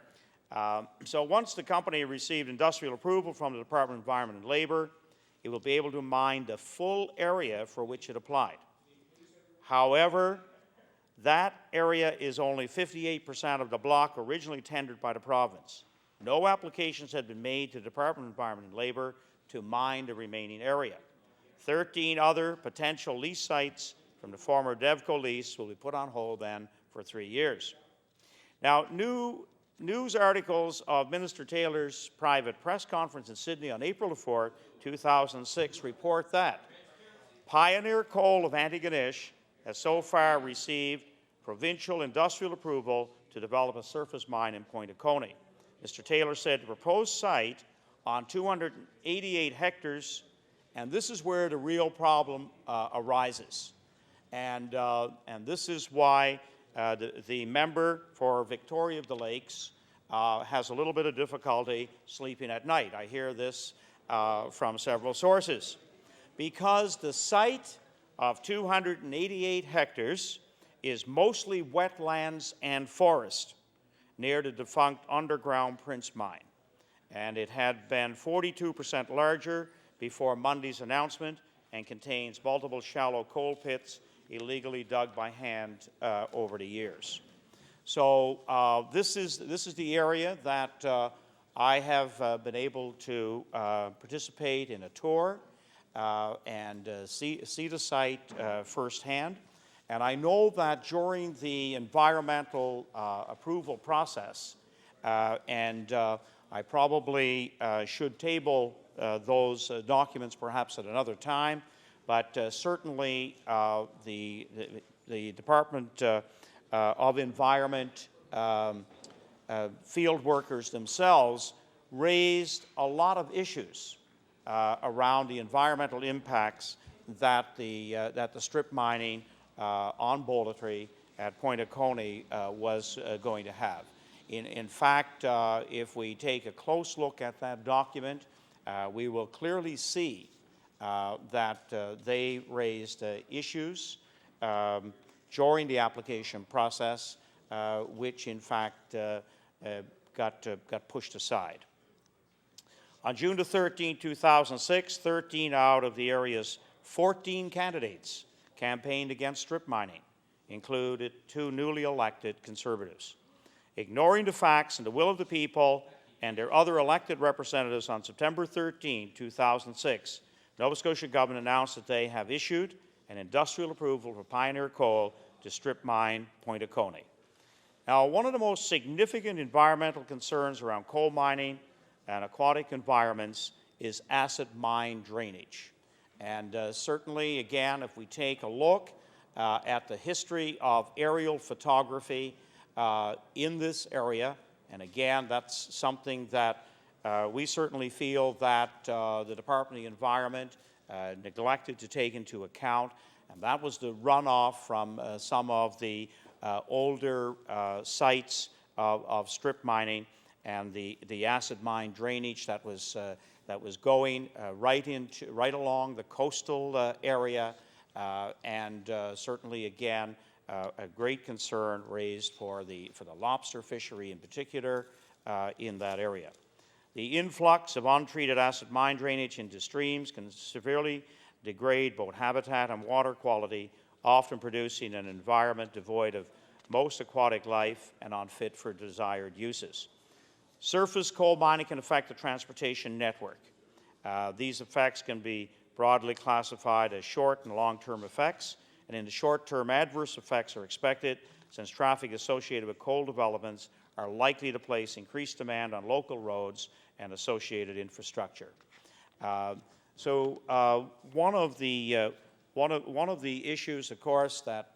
So once the company received industrial approval from the Department of Environment and Labour, it will be able to mine the full area for which it applied. However, that area is only 58% of the block originally tendered by the province. No applications had been made to the Department of Environment and Labour to mine the remaining area. 13 other potential lease sites from the former DevCo lease will be put on hold then for 3 years. Now, news articles of Minister Taylor's private press conference in Sydney on April 4, 2006 report that Pioneer Coal of Antigonish has so far received provincial industrial approval to develop a surface mine in Point of Coney. Mr. Taylor said the proposed site on 288 hectares, and this is where the real problem arises. And this is why the member for Victoria of the Lakes has a little bit of difficulty sleeping at night. I hear this from several sources. Because the site of 288 hectares is mostly wetlands and forest near the defunct underground Prince Mine. And it had been 42% larger before Monday's announcement and contains multiple shallow coal pits illegally dug by hand over the years. So this is the area that I have been able to participate in a tour and see the site firsthand. And I know that during the environmental approval process, and I probably should table those documents perhaps at another time, but certainly the Department of Environment field workers themselves raised a lot of issues around the environmental impacts that the strip mining on Bollitree at Point of Coney was going to have. In fact, if we take a close look at that document, we will clearly see that they raised issues during the application process, which in fact got pushed aside. On June the 13th, 2006, 13 out of the area's 14 candidates campaigned against strip mining, included 2 newly elected Conservatives. Ignoring the facts and the will of the people and their other elected representatives, on September 13, 2006, Nova Scotia government announced that they have issued an industrial approval for Pioneer Coal to strip mine Point of Coney. Now, one of the most significant environmental concerns around coal mining and aquatic environments is acid mine drainage. And certainly, again, if we take a look at the history of aerial photography in this area, and again, that's something that we certainly feel that the Department of the Environment neglected to take into account, and that was the runoff from some of the older sites of strip mining and the acid mine drainage that was going right along the coastal area, and certainly again a great concern raised for the lobster fishery in particular in that area. The influx of untreated acid mine drainage into streams can severely degrade both habitat and water quality, often producing an environment devoid of most aquatic life and unfit for desired uses. Surface coal mining can affect the transportation network. These effects can be broadly classified as short and long-term effects, and in the short term, adverse effects are expected since traffic associated with coal developments are likely to place increased demand on local roads and associated infrastructure. One of the issues, of course, that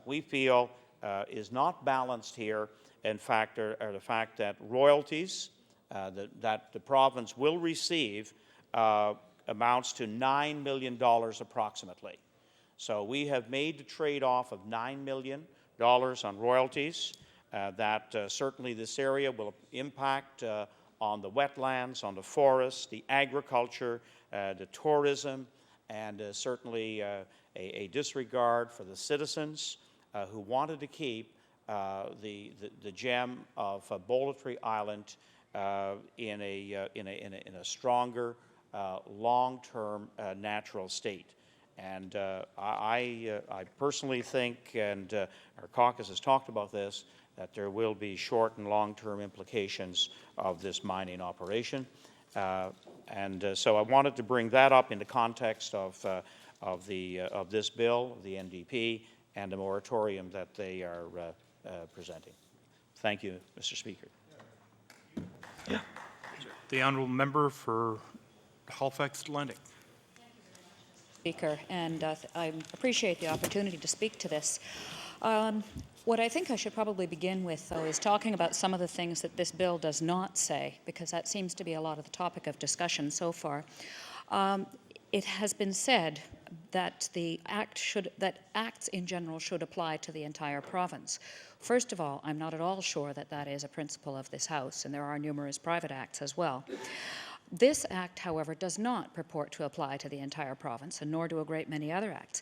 we feel is not balanced here, in fact, are the fact that royalties that the province will receive amounts to $9 million approximately. So we have made the trade-off of $9 million on royalties. That certainly this area will impact on the wetlands, on the forests, the agriculture, the tourism, and certainly a disregard for the citizens who wanted to keep the gem of Bollitree Island in a stronger, long-term natural state. And I personally think, and our caucus has talked about this, that there will be short and long-term implications of this mining operation. So I wanted to bring that up in the context of this bill, the NDP, and the moratorium that they are presenting. Thank you, Mr. Speaker. Yeah. The honourable member for Halifax Atlantic. Speaker, and I appreciate the opportunity to speak to this. What I think I should probably begin with, though, is talking about some of the things that this bill does not say, because that seems to be a lot of the topic of discussion so far. It has been said that acts in general should apply to the entire province. First of all, I'm not at all sure that that is a principle of this House, and there are numerous private acts as well. This act, however, does not purport to apply to the entire province, and nor do a great many other acts.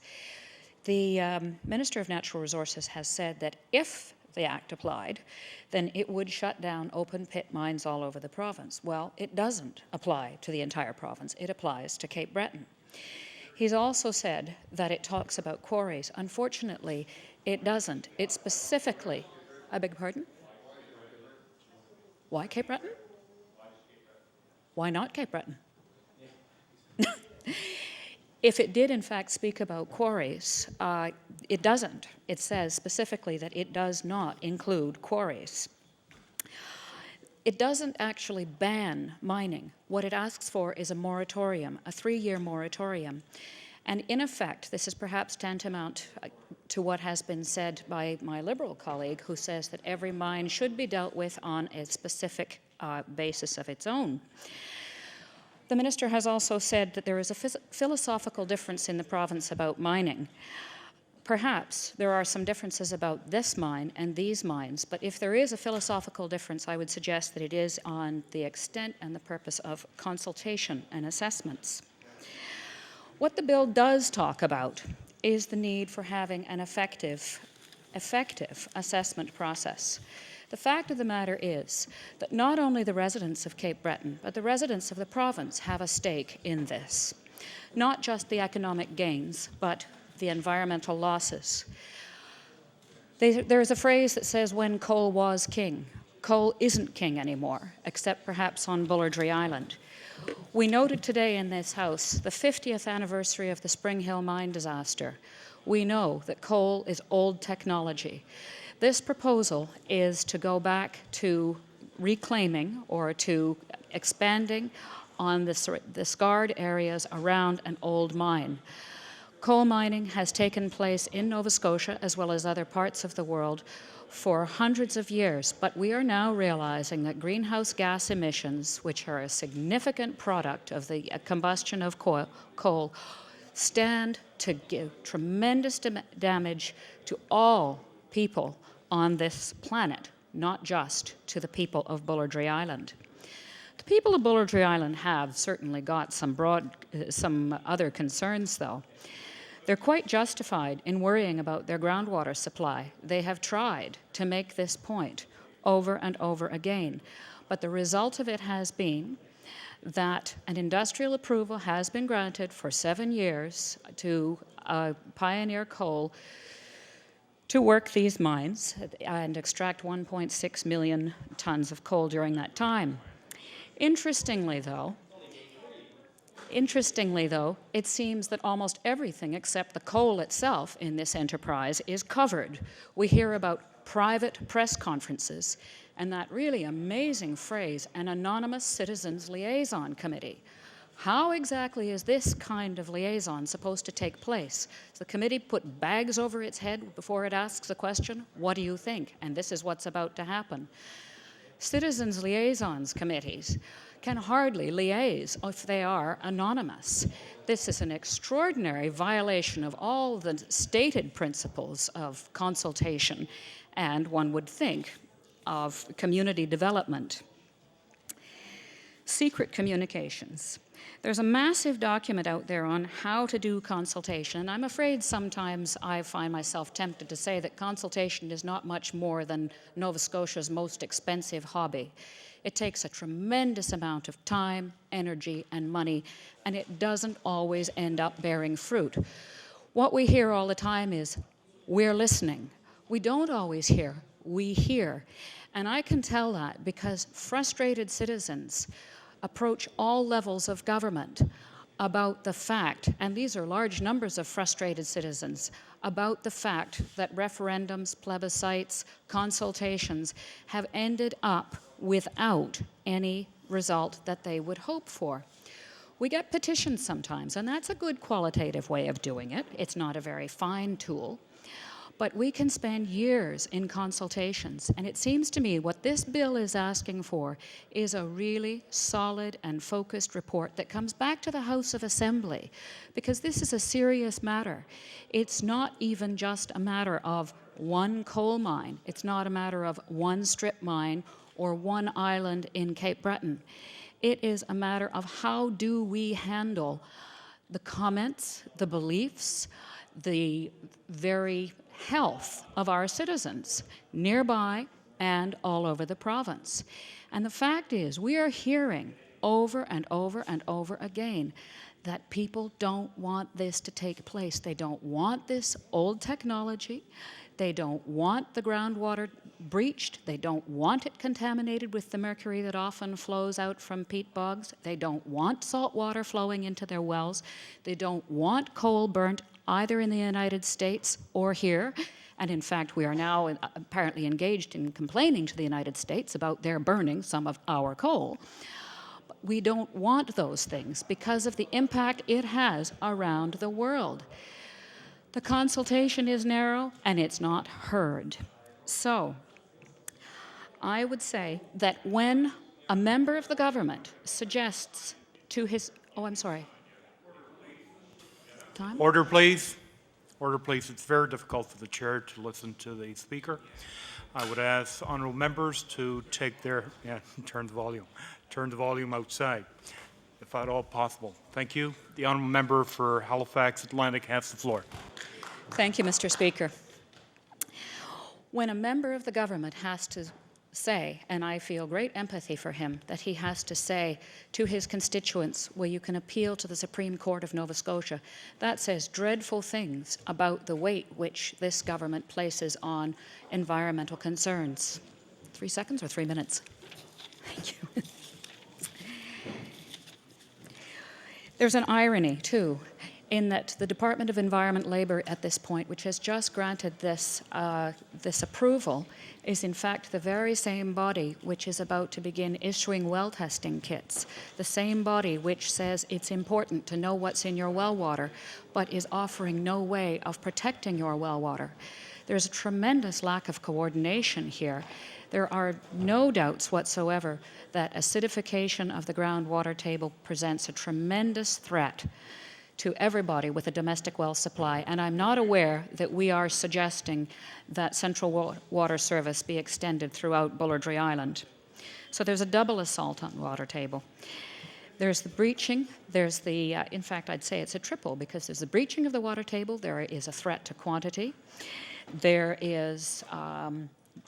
The Minister of Natural Resources has said that if the act applied, then it would shut down open pit mines all over the province. Well, it doesn't apply to the entire province. It applies to Cape Breton. He's also said that it talks about quarries. Unfortunately, it doesn't. It specifically I beg your pardon? Why Cape Breton? Why not Cape Breton? If it did, in fact, speak about quarries, it doesn't. It says specifically that it does not include quarries. It doesn't actually ban mining. What it asks for is a moratorium, a 3-year moratorium. And in effect, this is perhaps tantamount to what has been said by my Liberal colleague, who says that every mine should be dealt with on a specific basis of its own. The minister has also said that there is a philosophical difference in the province about mining. Perhaps there are some differences about this mine and these mines, but if there is a philosophical difference, I would suggest that it is on the extent and the purpose of consultation and assessments. What the bill does talk about is the need for having an effective assessment process. The fact of the matter is that not only the residents of Cape Breton, but the residents of the province have a stake in this. Not just the economic gains, but the environmental losses. There's a phrase that says, when coal was king. Coal isn't king anymore, except perhaps on Bullardry Island. We noted today in this House the 50th anniversary of the Spring Hill mine disaster. We know that coal is old technology. This proposal is to go back to reclaiming or to expanding on the scarred areas around an old mine. Coal mining has taken place in Nova Scotia as well as other parts of the world for hundreds of years, but we are now realizing that greenhouse gas emissions, which are a significant product of the combustion of coal, stand to give tremendous damage to all people on this planet, not just to the people of Bullardry Island. The people of Bullardry Island have certainly got some other concerns, though. They're quite justified in worrying about their groundwater supply. They have tried to make this point over and over again, but the result of it has been that an industrial approval has been granted for 7 years to Pioneer Coal to work these mines and extract 1.6 million tons of coal during that time. Interestingly, though, it seems that almost everything except the coal itself in this enterprise is covered. We hear about private press conferences and that really amazing phrase, an anonymous citizens liaison committee. How exactly is this kind of liaison supposed to take place? Does the committee put bags over its head before it asks a question? What do you think? And this is what's about to happen. Citizens liaisons committees can hardly liaise if they are anonymous. This is an extraordinary violation of all the stated principles of consultation and, one would think, of community development. Secret communications. There's a massive document out there on how to do consultation, and I'm afraid sometimes I find myself tempted to say that consultation is not much more than Nova Scotia's most expensive hobby. It takes a tremendous amount of time, energy, and money, and it doesn't always end up bearing fruit. What we hear all the time is, we're listening. We don't always hear, we hear. And I can tell that because frustrated citizens approach all levels of government about the fact, and these are large numbers of frustrated citizens, about the fact that referendums, plebiscites, consultations have ended up without any result that they would hope for. We get petitions sometimes, and that's a good qualitative way of doing it. It's not a very fine tool. But we can spend years in consultations, and it seems to me what this bill is asking for is a really solid and focused report that comes back to the House of Assembly, because this is a serious matter. It's not even just a matter of one coal mine. It's not a matter of one strip mine or one island in Cape Breton. It is a matter of how do we handle the comments, the beliefs, the very health of our citizens nearby and all over the province. And the fact is, we are hearing over and over and over again that people don't want this to take place. They don't want this old technology. They don't want the groundwater breached. They don't want it contaminated with the mercury that often flows out from peat bogs. They don't want salt water flowing into their wells. They don't want coal burnt either in the United States or here. And in fact, we are now apparently engaged in complaining to the United States about their burning some of our coal. But we don't want those things because of the impact it has around the world. The consultation is narrow and it's not heard. So, I would say that when a member of the government suggests to his, oh, I'm sorry. Time? Order, please. Order, please. It's very difficult for the chair to listen to the speaker. I would ask honourable members to take their, turn the volume outside, if at all possible. Thank you. The honourable member for Halifax Atlantic has the floor. Thank you, Mr. Speaker. When a member of the government has to say, and I feel great empathy for him, that he has to say to his constituents, well, you can appeal to the Supreme Court of Nova Scotia, that says dreadful things about the weight which this government places on environmental concerns. 3 seconds or 3 minutes? Thank you. There's an irony, too, in that the Department of Environment Labour at this point, which has just granted this, this approval, is in fact the very same body which is about to begin issuing well testing kits, the same body which says it's important to know what's in your well water, but is offering no way of protecting your well water. There's a tremendous lack of coordination here. There are no doubts whatsoever that acidification of the groundwater table presents a tremendous threat to everybody with a domestic well supply, and I'm not aware that we are suggesting that Central Water Service be extended throughout Bullardry Island. So there's a double assault on the water table. There's the breaching, there's the, in fact I'd say it's a triple, because there's the breaching of the water table, there is a threat to quantity, there is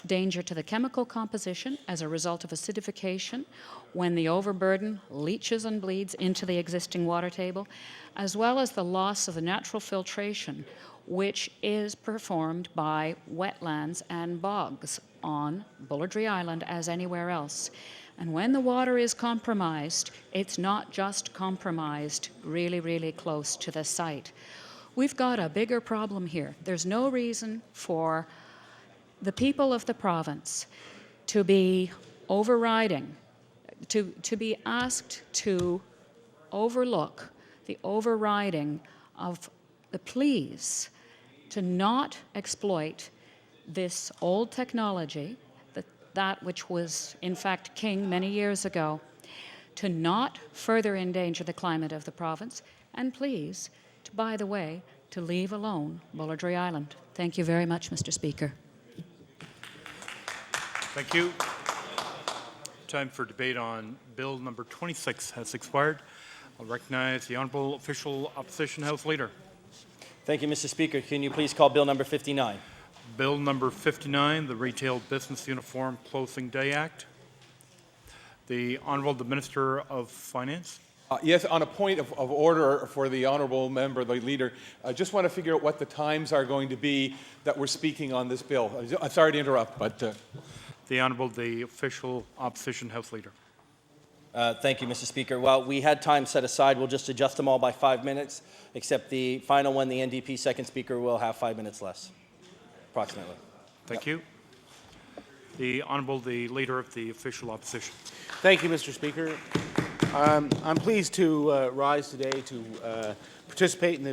danger to the chemical composition as a result of acidification when the overburden leaches and bleeds into the existing water table, as well as the loss of the natural filtration which is performed by wetlands and bogs on Bullardry Island as anywhere else. And when the water is compromised, it's not just compromised really, really close to the site. We've got a bigger problem here. There's no reason for the people of the province to be overriding, to be asked to overlook the overriding of the pleas to not exploit this old technology, that which was in fact king many years ago, to not further endanger the climate of the province, and please, by the way, to leave alone Bullardry Island. Thank you very much, Mr. Speaker. Thank you. Time for debate on Bill number 26 has expired. I'll recognize the Honourable Official Opposition House Leader. Thank you, Mr. Speaker. Can you please call Bill number 59? Bill number 59, the Retail Business Uniform Closing Day Act. The Honourable Minister of Finance. Yes, on a point of order for the honourable member, the leader, I just want to figure out what the times are going to be that we're speaking on this bill. I'm sorry to interrupt, but... The Honourable, the Official Opposition House Leader. Thank you, Mr. Speaker. Well, we had time set aside. We'll just adjust them all by 5 minutes, except the final one, the NDP second speaker, will have 5 minutes less, approximately. Thank you. The Honourable, the Leader of the Official Opposition. Thank you, Mr. Speaker. I'm pleased to rise today to participate in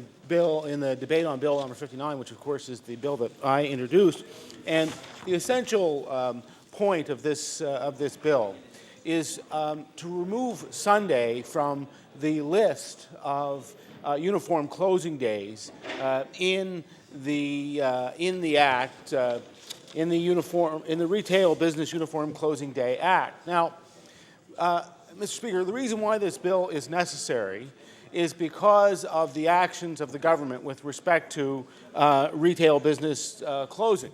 the debate on Bill number 59, which of course is the bill that I introduced. And the essential point of this bill is to remove Sunday from the list of uniform closing days in the Act, in the Retail Business Uniform Closing Day Act. Now, Mr. Speaker, the reason why this bill is necessary is because of the actions of the government with respect to retail business closing.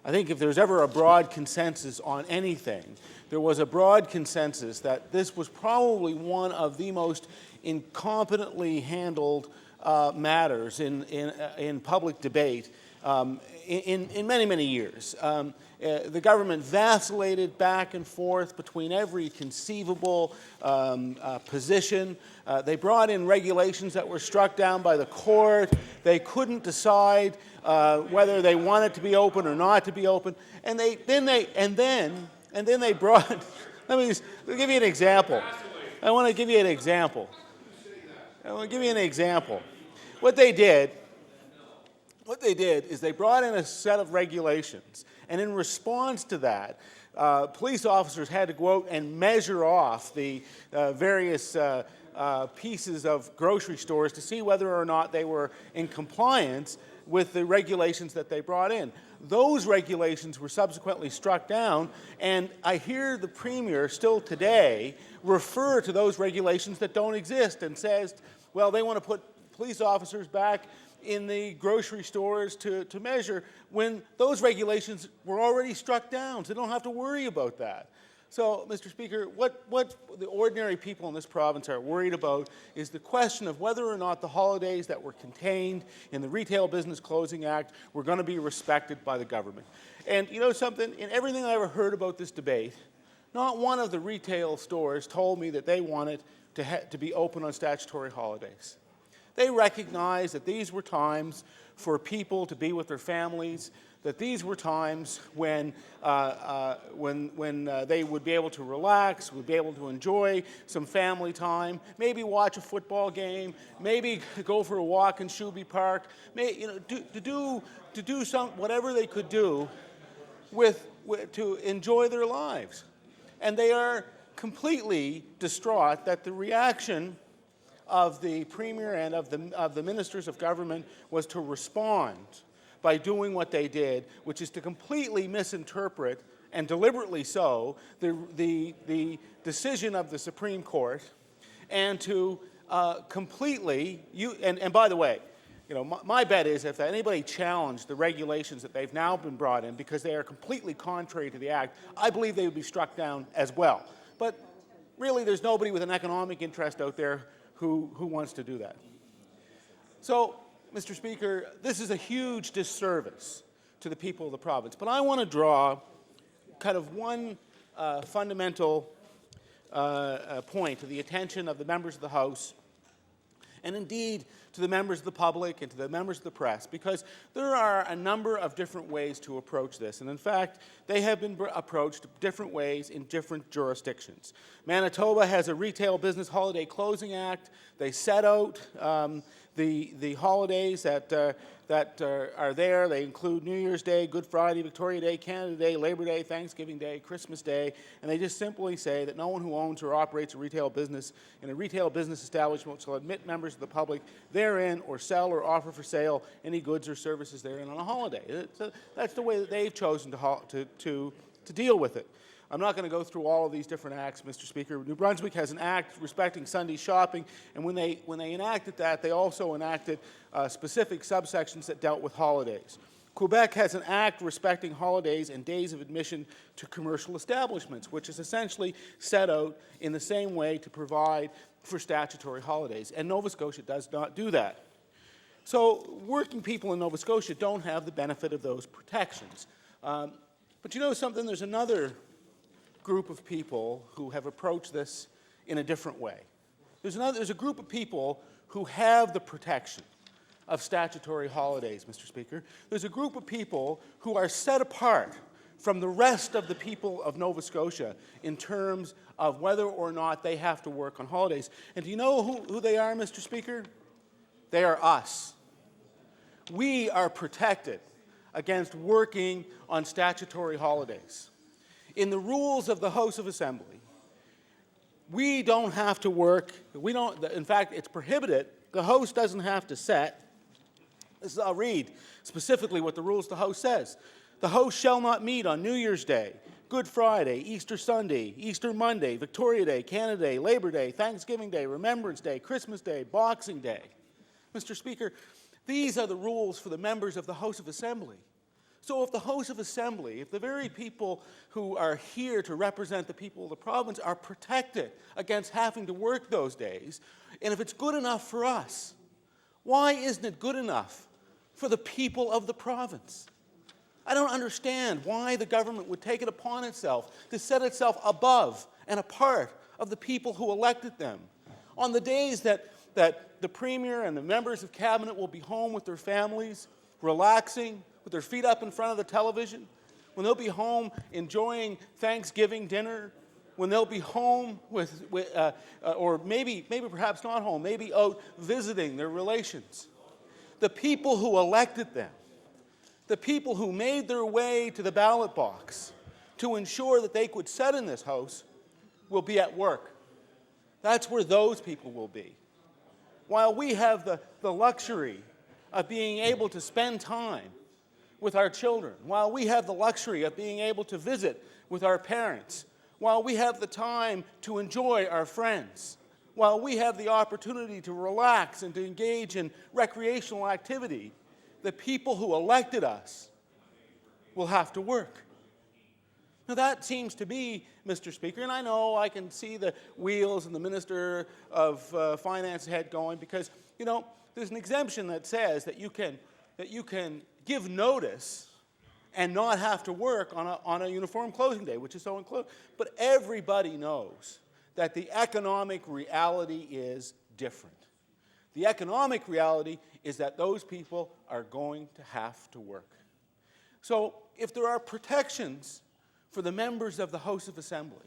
I think if there's ever a broad consensus on anything, there was a broad consensus that this was probably one of the most incompetently handled matters in public debate in many, many years. The government vacillated back and forth between every conceivable position. They brought in regulations that were struck down by the court. They couldn't decide whether they wanted to be open or not to be open. And then they brought. Let me give you an example. I want to give you an example. What they did is they brought in a set of regulations, and in response to that, police officers had to go out and measure off the various pieces of grocery stores to see whether or not they were in compliance with the regulations that they brought in. Those regulations were subsequently struck down, and I hear the Premier still today refer to those regulations that don't exist and says, well, they want to put police officers back in the grocery stores to measure when those regulations were already struck down, so they don't have to worry about that. So, Mr. Speaker, what the ordinary people in this province are worried about is the question of whether or not the holidays that were contained in the Retail Business Closing Act were going to be respected by the government. And you know something? In everything I ever heard about this debate, not one of the retail stores told me that they wanted to be open on statutory holidays. They recognized that these were times for people to be with their families, that these were times when they would be able to relax, would be able to enjoy some family time, maybe watch a football game, maybe go for a walk in Shuby Park, to do some whatever they could do to enjoy their lives. And they are completely distraught that the reaction of the Premier and of the ministers of government was to respond by doing what they did, which is to completely misinterpret, and deliberately so, the decision of the Supreme Court, and to completely, and by the way, my bet is if anybody challenged the regulations that they've now been brought in because they are completely contrary to the Act, I believe they would be struck down as well. But really, there's nobody with an economic interest out there who wants to do that. So, Mr. Speaker, this is a huge disservice to the people of the province. But I want to draw kind of one fundamental point to the attention of the members of the House, and indeed to the members of the public and to the members of the press, because there are a number of different ways to approach this. And in fact, they have been approached different ways in different jurisdictions. Manitoba has a Retail Business Holiday Closing Act. They set out the holidays that are there. They include New Year's Day, Good Friday, Victoria Day, Canada Day, Labor Day, Thanksgiving Day, Christmas Day, and they just simply say that no one who owns or operates a retail business in a retail business establishment shall admit members of the public therein or sell or offer for sale any goods or services therein on a holiday. So that's the way that they've chosen to deal with it. I'm not going to go through all of these different acts, Mr. Speaker. New Brunswick has an act respecting Sunday shopping, and when they enacted that, they also enacted specific subsections that dealt with holidays. Quebec has an act respecting holidays and days of admission to commercial establishments, which is essentially set out in the same way to provide for statutory holidays, and Nova Scotia does not do that. So working people in Nova Scotia don't have the benefit of those protections. But you know something? There's another group of people who have approached this in a different way. There's a group of people who have the protection of statutory holidays, Mr. Speaker. There's a group of people who are set apart from the rest of the people of Nova Scotia in terms of whether or not they have to work on holidays. And do you know who they are, Mr. Speaker? They are us. We are protected against working on statutory holidays. In the rules of the House of Assembly, we don't have to work. In fact, it's prohibited. The House doesn't have to set. I'll read specifically what the rules of the House says. The House shall not meet on New Year's Day, Good Friday, Easter Sunday, Easter Monday, Victoria Day, Canada Day, Labor Day, Thanksgiving Day, Remembrance Day, Christmas Day, Boxing Day. Mr. Speaker, these are the rules for the members of the House of Assembly. So if the House of Assembly, if the very people who are here to represent the people of the province are protected against having to work those days, and if it's good enough for us, Why isn't it good enough for the people of the province? I don't understand why the government would take it upon itself to set itself above and apart of the people who elected them. On the days that the Premier and the members of Cabinet will be home with their families, relaxing, with their feet up in front of the television, when they'll be home enjoying Thanksgiving dinner, when they'll be home or maybe perhaps not home, maybe out visiting their relations. The people who elected them, the people who made their way to the ballot box to ensure that they could sit in this House, will be at work. That's where those people will be. While we have the luxury of being able to spend time with our children, while we have the luxury of being able to visit with our parents, while we have the time to enjoy our friends, while we have the opportunity to relax and to engage in recreational activity, the people who elected us will have to work. Now that seems to be, Mr. Speaker, and I know I can see the wheels and the Minister of Finance head going, because, you know, there's an exemption that says that you can give notice and not have to work on a uniform closing day, which is so included. But everybody knows that the economic reality is different. The economic reality is that those people are going to have to work. So if there are protections for the members of the House of Assembly,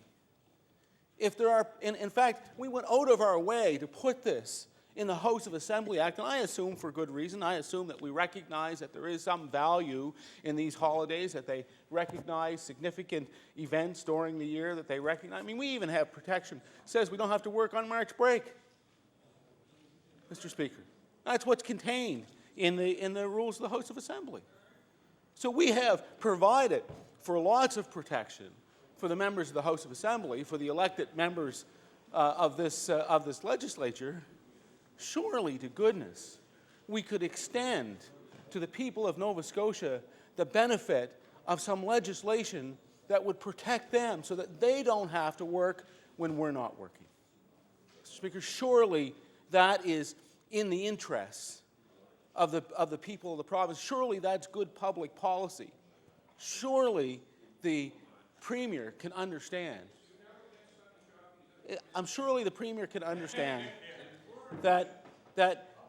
if there are, in fact, we went out of our way to put this in the House of Assembly Act, and I assume for good reason. I assume that we recognize that there is some value in these holidays, that they recognize significant events during the year, that they recognize. I mean, we even have protection. It says we don't have to work on March break, Mr. Speaker. That's what's contained in the rules of the House of Assembly. So we have provided for lots of protection for the members of the House of Assembly, for the elected members of this legislature. Surely, to goodness, we could extend to the people of Nova Scotia the benefit of some legislation that would protect them so that they don't have to work when we're not working. Mr. Speaker, surely that is in the interests of the people of the province. Surely that's good public policy. Surely the Premier can understand. Surely the Premier can understand that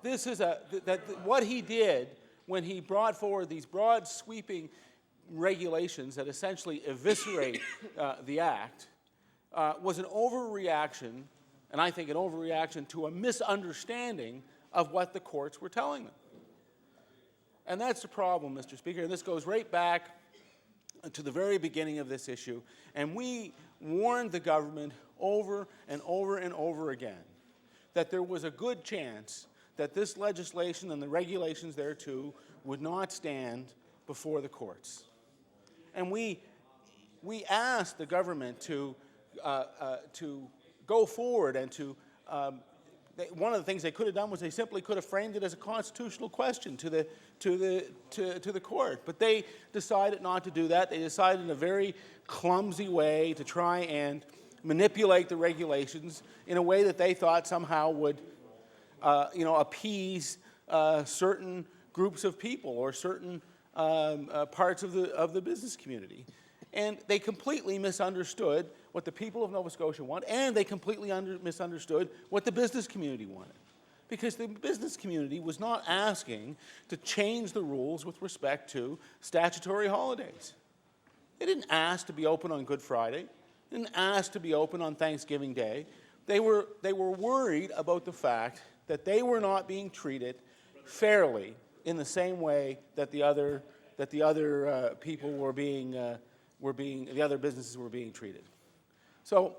this is that what he did when he brought forward these broad sweeping regulations that essentially eviscerate the Act was an overreaction, and I think an overreaction to a misunderstanding of what the courts were telling them. And that's the problem, Mr. Speaker, and this goes right back to the very beginning of this issue, and we warned the government over and over and over again that there was a good chance that this legislation and the regulations thereto would not stand before the courts. And we asked the government to go forward and to one of the things they could have done was they simply could have framed it as a constitutional question to the court. But they decided not to do that. They decided in a very clumsy way to try and manipulate the regulations in a way that they thought somehow would, appease certain groups of people or certain parts of the business community. And they completely misunderstood what the people of Nova Scotia want, and they completely misunderstood what the business community wanted. Because the business community was not asking to change the rules with respect to statutory holidays. They didn't ask to be open on Good Friday. They didn't ask to be open on Thanksgiving Day. They were worried about the fact that they were not being treated fairly in the same way that the other people the other businesses were being treated. So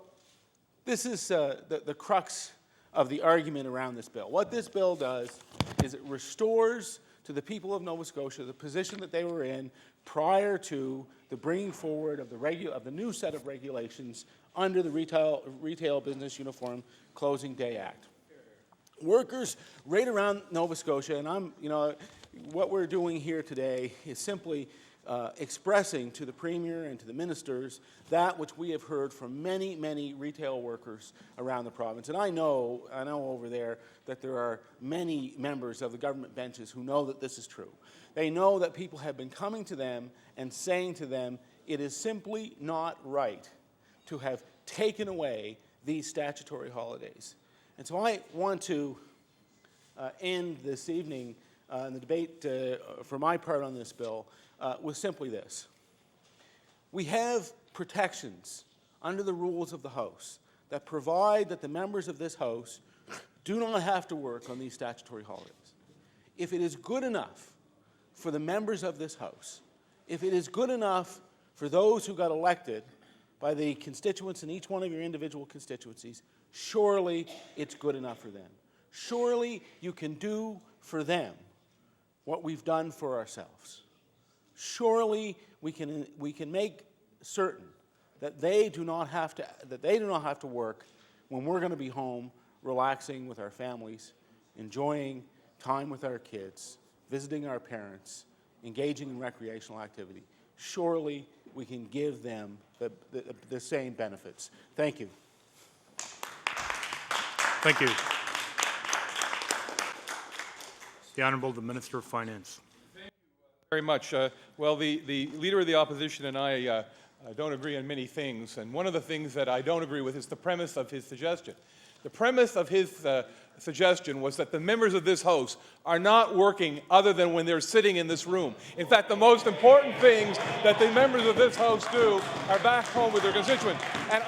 this is the crux of the argument around this bill. What this bill does is it restores to the people of Nova Scotia the position that they were in prior to the bringing forward of the new set of regulations under the Retail Business Uniform Closing Day Act. Workers right around Nova Scotia, and what we're doing here today is simply expressing to the Premier and to the ministers that which we have heard from many, many retail workers around the province. And I know over there that there are many members of the government benches who know that this is true. They know that people have been coming to them and saying to them, it is simply not right to have taken away these statutory holidays. And so I want to end this evening in the debate for my part on this bill with simply this. We have protections under the rules of the House that provide that the members of this House do not have to work on these statutory holidays. If it is good enough for the members of this House, if it is good enough for those who got elected by the constituents in each one of your individual constituencies, surely it's good enough for them. Surely you can do for them what we've done for ourselves. Surely we can make certain that they do not have to work when we're going to be home relaxing with our families, enjoying time with our kids, visiting our parents, engaging in recreational activity. Surely we can give them the same benefits. Thank you. Thank you. The Honourable the Minister of Finance. Thank you very much. Well, the Leader of the Opposition and I don't agree on many things, and one of the things that I don't agree with is the premise of his suggestion. The premise of his suggestion was that the members of this House are not working other than when they're sitting in this room. In fact, the most important things that the members of this House do are back home with their constituents. And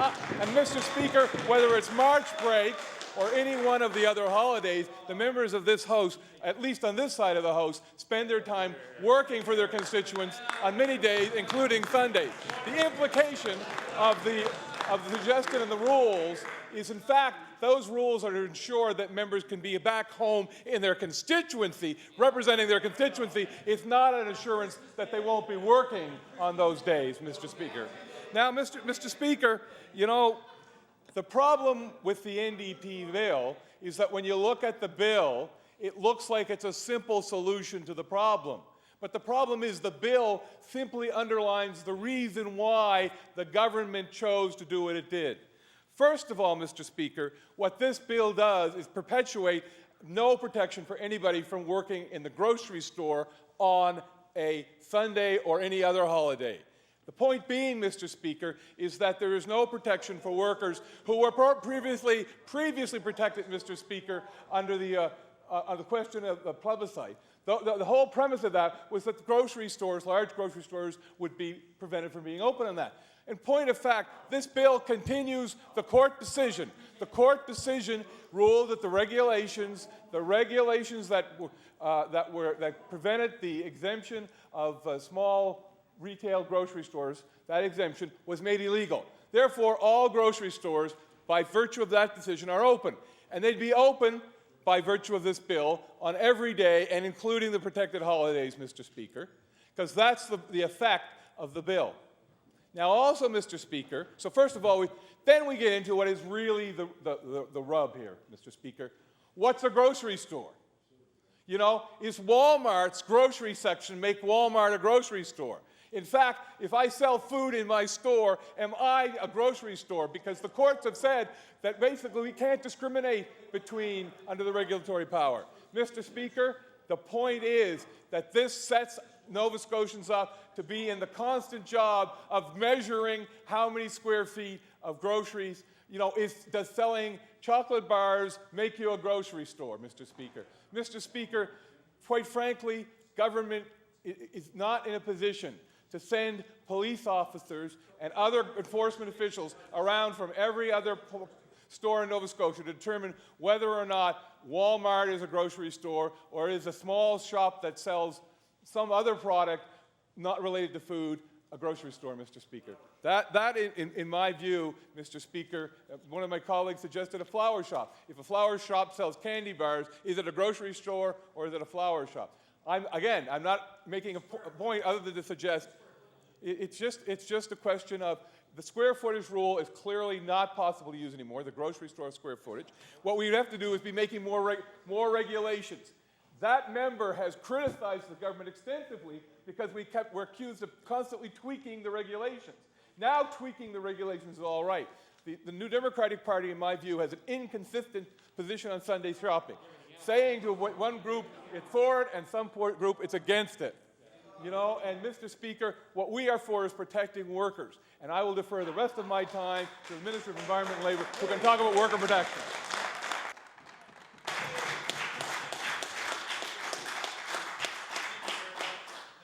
Mr. Speaker, whether it's March break or any one of the other holidays, the members of this House, at least on this side of the House, spend their time working for their constituents on many days, including Sundays. The implication of the suggestion and the rules is, in fact, those rules are to ensure that members can be back home in their constituency, representing their constituency. It's not an assurance that they won't be working on those days, Mr. Speaker. Now, Mr. Speaker, you know, the problem with the NDP bill is that when you look at the bill, it looks like it's a simple solution to the problem. But the problem is the bill simply underlines the reason why the government chose to do what it did. First of all, Mr. Speaker, what this bill does is perpetuate no protection for anybody from working in the grocery store on a Sunday or any other holiday. The point being, Mr. Speaker, is that there is no protection for workers who were previously protected, Mr. Speaker, under the question of the plebiscite. The whole premise of that was that the grocery stores, large grocery stores, would be prevented from being open on that. In point of fact, this bill continues the court decision. The court decision ruled that the regulations that prevented the exemption of small retail grocery stores, that exemption was made illegal. Therefore, all grocery stores, by virtue of that decision, are open. And they'd be open by virtue of this bill on every day, and including the protected holidays, Mr. Speaker, because that's the effect of the bill. Now also, Mr. Speaker, so first of all, then we get into what is really the rub here, Mr. Speaker. What's a grocery store? You know, is Walmart's grocery section make Walmart a grocery store? In fact, if I sell food in my store, am I a grocery store? Because the courts have said that basically we can't discriminate under the regulatory power. Mr. Speaker, the point is that this sets Nova Scotians up to be in the constant job of measuring how many square feet of groceries, you know, does selling chocolate bars make you a grocery store, Mr. Speaker? Mr. Speaker, quite frankly, government is not in a position to send police officers and other enforcement officials around from every other store in Nova Scotia to determine whether or not Walmart is a grocery store or is a small shop that sells some other product not related to food, a grocery store, Mr. Speaker. That in my view, Mr. Speaker, one of my colleagues suggested a flower shop. If a flower shop sells candy bars, is it a grocery store or is it a flower shop? I'm not making a point other than to suggest it's just a question of the square footage rule is clearly not possible to use anymore, the grocery store square footage. What we'd have to do is be making more regulations. That member has criticized the government extensively because we're accused of constantly tweaking the regulations. Now tweaking the regulations is all right. The New Democratic Party, in my view, has an inconsistent position on Sunday shopping, saying to one group it's for it and some group it's against it. You know, and Mr. Speaker, what we are for is protecting workers. And I will defer the rest of my time to the Minister of Environment and Labour, who can talk about worker protection.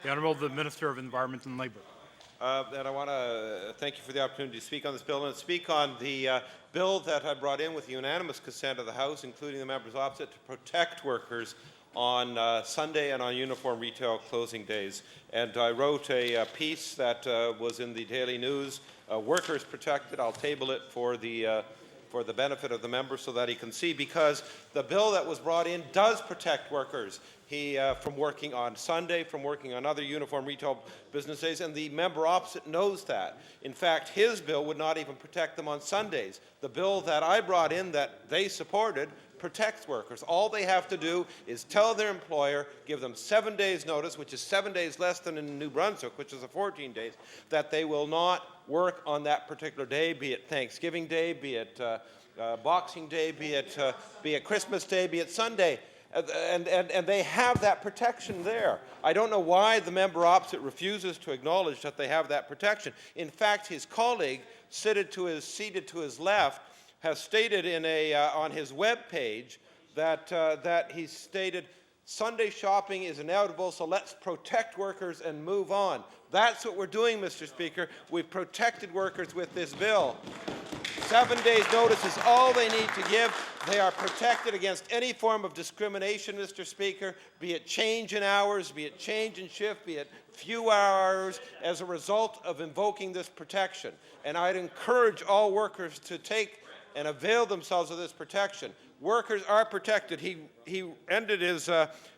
The Honourable the Minister of Environment and Labour. And I want to thank you for the opportunity to speak on this bill and speak on the bill that I brought in with the unanimous consent of the House, including the members opposite, to protect workers on Sunday and on uniform retail closing days. And I wrote a piece that was in the Daily News, Workers Protected. I'll table it for the benefit of the member so that he can see, because the bill that was brought in does protect workers from working on Sunday, from working on other uniform retail business days, and the member opposite knows that. In fact, his bill would not even protect them on Sundays. The bill that I brought in that they supported protects workers. All they have to do is tell their employer, give them 7 days notice, which is 7 days less than in New Brunswick, which is 14 days, that they will not work on that particular day, be it Thanksgiving Day, be it Boxing Day, be it Christmas Day, be it Sunday. And they have that protection there. I don't know why the member opposite refuses to acknowledge that they have that protection. In fact, his colleague, seated to his left, has stated on his web page that he stated, Sunday shopping is inevitable, so let's protect workers and move on. That's what we're doing, Mr. Speaker. We've protected workers with this bill. 7 days notice is all they need to give. They are protected against any form of discrimination, Mr. Speaker, be it change in hours, be it change in shift, be it few hours, as a result of invoking this protection. And I'd encourage all workers to take and avail themselves of this protection. Workers are protected. He ended his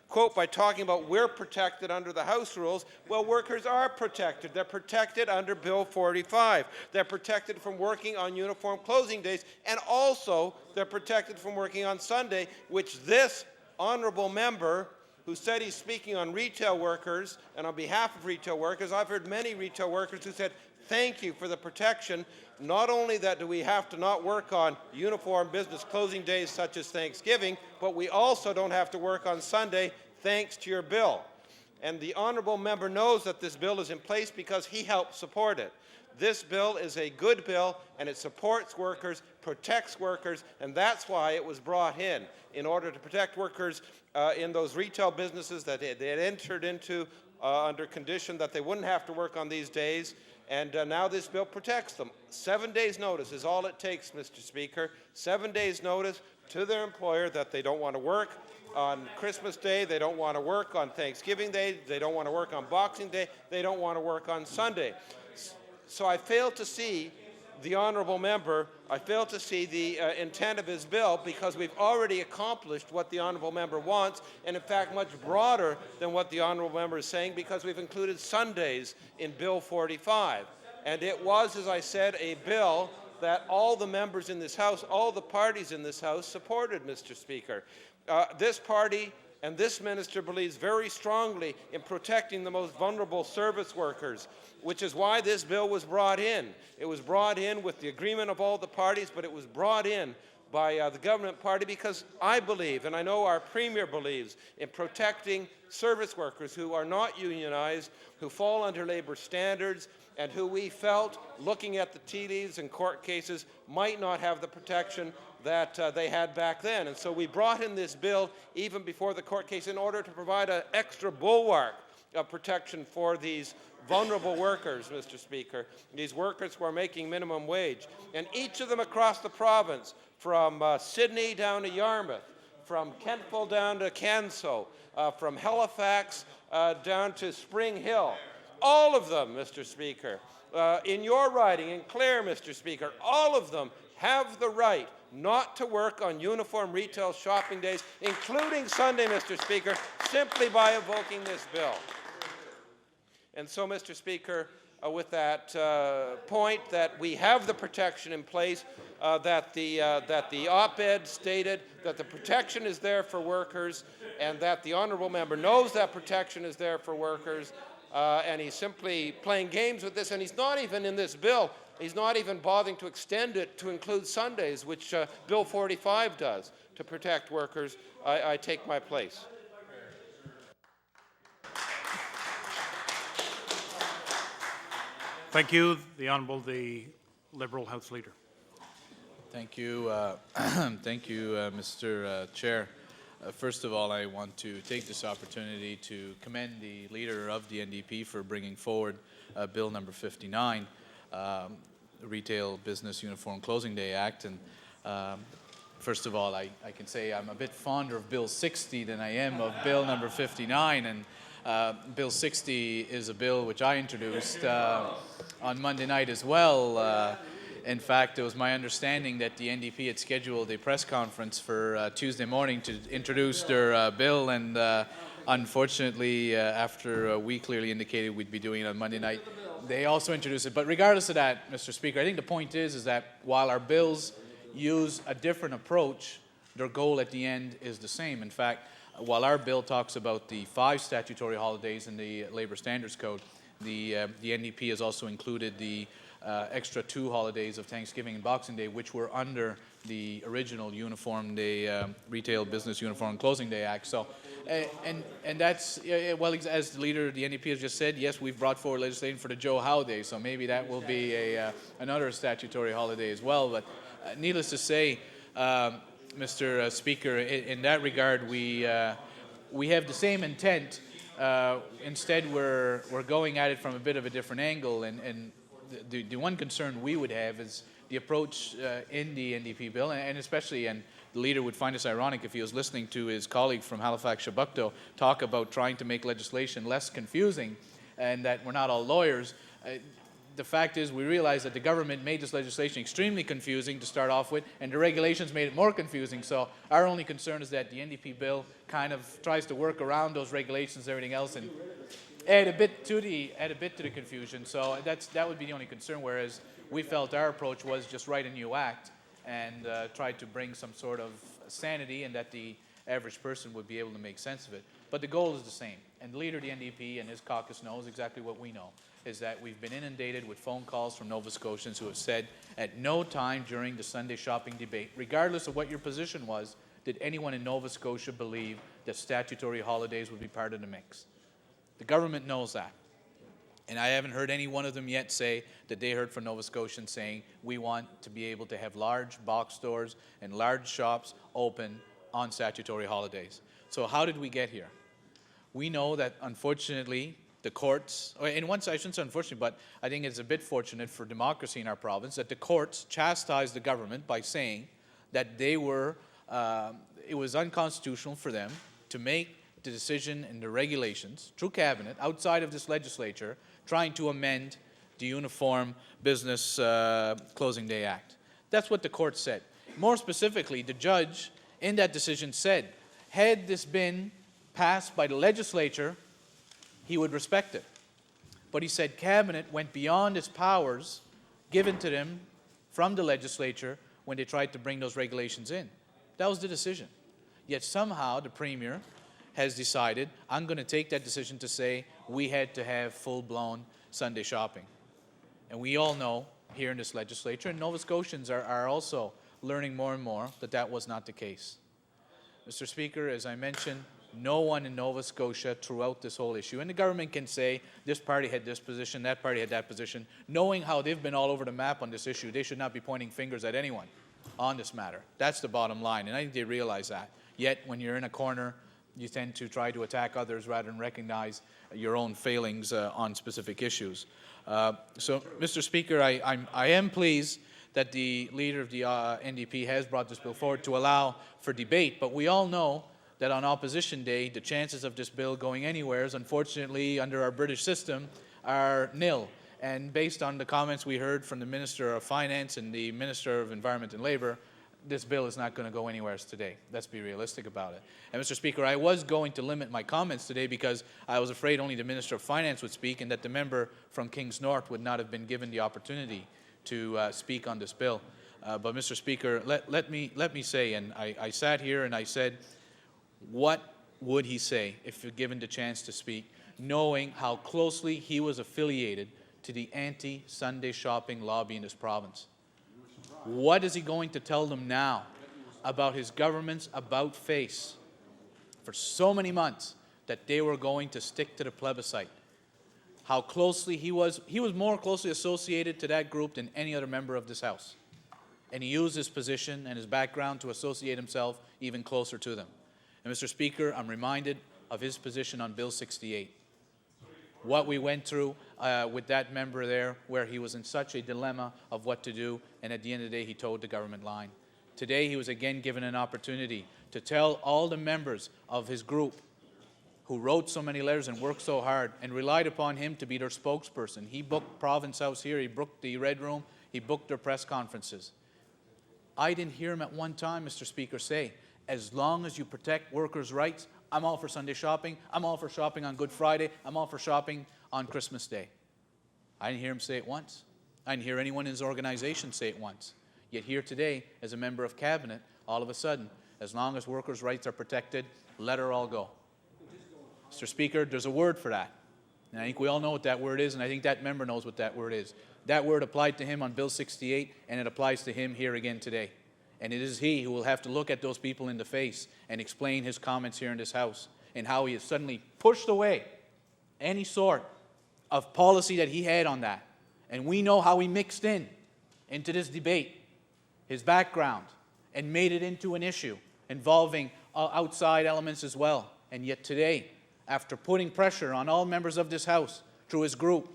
quote by talking about we're protected under the House rules. Well, workers are protected. They're protected under Bill 45. They're protected from working on uniform closing days, and also they're protected from working on Sunday, which this honourable member, who said he's speaking on retail workers and on behalf of retail workers, I've heard many retail workers who said, thank you for the protection. Not only that do we have to not work on uniform business closing days such as Thanksgiving, but we also don't have to work on Sunday thanks to your bill. And the honourable member knows that this bill is in place because he helped support it. This bill is a good bill, and it supports workers, protects workers, and that's why it was brought in order to protect workers in those retail businesses that they had entered into under condition that they wouldn't have to work on these days. And now this bill protects them. 7 days notice is all it takes, Mr. Speaker. 7 days notice to their employer that they don't want to work on Christmas Day, they don't want to work on Thanksgiving Day, they don't want to work on Boxing Day, they don't want to work on Sunday. So I fail to see the honourable member, I fail to see the intent of his bill, because we've already accomplished what the honourable member wants, and in fact much broader than what the honourable member is saying, because we've included Sundays in Bill 45. And it was, as I said, a bill that all the members in this House, all the parties in this House supported, Mr. Speaker. This party and this minister believes very strongly in protecting the most vulnerable service workers, which is why this bill was brought in. It was brought in with the agreement of all the parties, but it was brought in by the government party because I believe, and I know our Premier believes, in protecting service workers who are not unionized, who fall under labour standards, and who we felt, looking at the tea leaves and court cases, might not have the protection that they had back then. And so we brought in this bill even before the court case in order to provide an extra bulwark of protection for these vulnerable workers, Mr. Speaker, these workers who are making minimum wage. And each of them across the province, from Sydney down to Yarmouth, from Kentville down to Canso, from Halifax down to Spring Hill, all of them, Mr. Speaker, in your riding, in Clare, Mr. Speaker, all of them have the right not to work on uniform retail shopping days, including Sunday, Mr. Speaker, simply by invoking this bill. And so, Mr. Speaker, with that point that we have the protection in place, that the op-ed stated that the protection is there for workers, and that the honourable member knows that protection is there for workers, and he's simply playing games with this, and he's not even in this bill. He's not even bothering to extend it to include Sundays, which Bill 45 does to protect workers. I take my place. Thank you. The Honourable, the Liberal House Leader. Thank you. Thank you, Mr. Chair. First of all, I want to take this opportunity to commend the Leader of the NDP for bringing forward Bill number 59, Retail Business Uniform Closing Day Act. And first of all, I can say I'm a bit fonder of Bill 60 than I am of Bill number 59. And Bill 60 is a bill which I introduced on Monday night as well. In fact, it was my understanding that the NDP had scheduled a press conference for Tuesday morning to introduce their bill, and unfortunately, after we clearly indicated we'd be doing it on Monday night, they also introduced it. But regardless of that, Mr. Speaker, I think the point is that while our bills use a different approach, their goal at the end is the same. In fact, while our bill talks about the 5 statutory holidays in the Labour Standards Code, the NDP has also included the extra 2 holidays of Thanksgiving and Boxing Day, which were under the original Uniform Day, Retail Business Uniform Closing Day Act. So, and that's, well, as the Leader of the NDP has just said, yes, we've brought forward legislation for the Joe Howe Day, so maybe that will be another statutory holiday as well. But needless to say, Mr. Speaker, in that regard, we have the same intent. Instead, we're going at it from a bit of a different angle, and the one concern we would have is the approach in the NDP bill, and especially, and the Leader would find this ironic if he was listening to his colleague from Halifax, Shabukto, talk about trying to make legislation less confusing and that we're not all lawyers. The fact is, we realize that the government made this legislation extremely confusing to start off with, and the regulations made it more confusing. So our only concern is that the NDP bill kind of tries to work around those regulations and everything else and add a bit to the confusion. So that would be the only concern, whereas we felt our approach was just write a new act and try to bring some sort of sanity, and that the average person would be able to make sense of it. But the goal is the same, and the Leader of the NDP and his caucus knows exactly what we know, is that we've been inundated with phone calls from Nova Scotians who have said at no time during the Sunday shopping debate, regardless of what your position was, did anyone in Nova Scotia believe that statutory holidays would be part of the mix. The government knows that. And I haven't heard any one of them yet say that they heard from Nova Scotians saying we want to be able to have large box stores and large shops open on statutory holidays. So how did we get here? We know that, unfortunately, the courts, and once I shouldn't say unfortunately, but I think it's a bit fortunate for democracy in our province that the courts chastised the government by saying that they were, it was unconstitutional for them to make the decision and the regulations through cabinet outside of this legislature trying to amend the Uniform Business Closing Day Act. That's what the court said. More specifically, the judge in that decision said, had this been passed by the legislature, he would respect it. But he said cabinet went beyond its powers given to them from the legislature when they tried to bring those regulations in. That was the decision. Yet somehow the Premier has decided, I'm going to take that decision to say we had to have full-blown Sunday shopping. And we all know here in this legislature, and Nova Scotians are also learning more and more that that was not the case. Mr. Speaker, as I mentioned, no one in Nova Scotia throughout this whole issue, and the government can say this party had this position, that party had that position, knowing how they've been all over the map on this issue, they should not be pointing fingers at anyone on this matter. That's the bottom line, and I think they realize that. Yet, when you're in a corner, you tend to try to attack others rather than recognize your own failings on specific issues. So, Mr. Speaker, I am pleased that the Leader of the NDP has brought this bill forward to allow for debate, but we all know that on Opposition Day, the chances of this bill going anywhere, unfortunately, under our British system, are nil. And based on the comments we heard from the Minister of Finance and the Minister of Environment and Labour, this bill is not going to go anywhere today. Let's be realistic about it. And Mr. Speaker, I was going to limit my comments today because I was afraid only the Minister of Finance would speak and that the member from Kings North would not have been given the opportunity to speak on this bill. But Mr. Speaker, let me say, and I sat here and I said, what would he say if given the chance to speak, knowing how closely he was affiliated to the anti-Sunday shopping lobby in this province? What is he going to tell them now about his government's about-face for so many months that they were going to stick to the plebiscite? How closely he was more closely associated to that group than any other member of this House. And he used his position and his background to associate himself even closer to them. And Mr. Speaker, I'm reminded of his position on Bill 68. What we went through with that member there, where he was in such a dilemma of what to do, and at the end of the day, he toed the government line. Today, he was again given an opportunity to tell all the members of his group who wrote so many letters and worked so hard and relied upon him to be their spokesperson. He booked Province House here, he booked the Red Room, he booked their press conferences. I didn't hear him at one time, Mr. Speaker, say, as long as you protect workers' rights, I'm all for Sunday shopping, I'm all for shopping on Good Friday, I'm all for shopping on Christmas Day. I didn't hear him say it once. I didn't hear anyone in his organization say it once. Yet here today, as a member of Cabinet, all of a sudden, as long as workers' rights are protected, let her all go. Mr. Speaker, there's a word for that. And I think we all know what that word is, and I think that member knows what that word is. That word applied to him on Bill 68, and it applies to him here again today. And it is he who will have to look at those people in the face and explain his comments here in this House and how he has suddenly pushed away any sort of policy that he had on that. And we know how he mixed into this debate, his background, and made it into an issue involving outside elements as well. And yet today, after putting pressure on all members of this House through his group,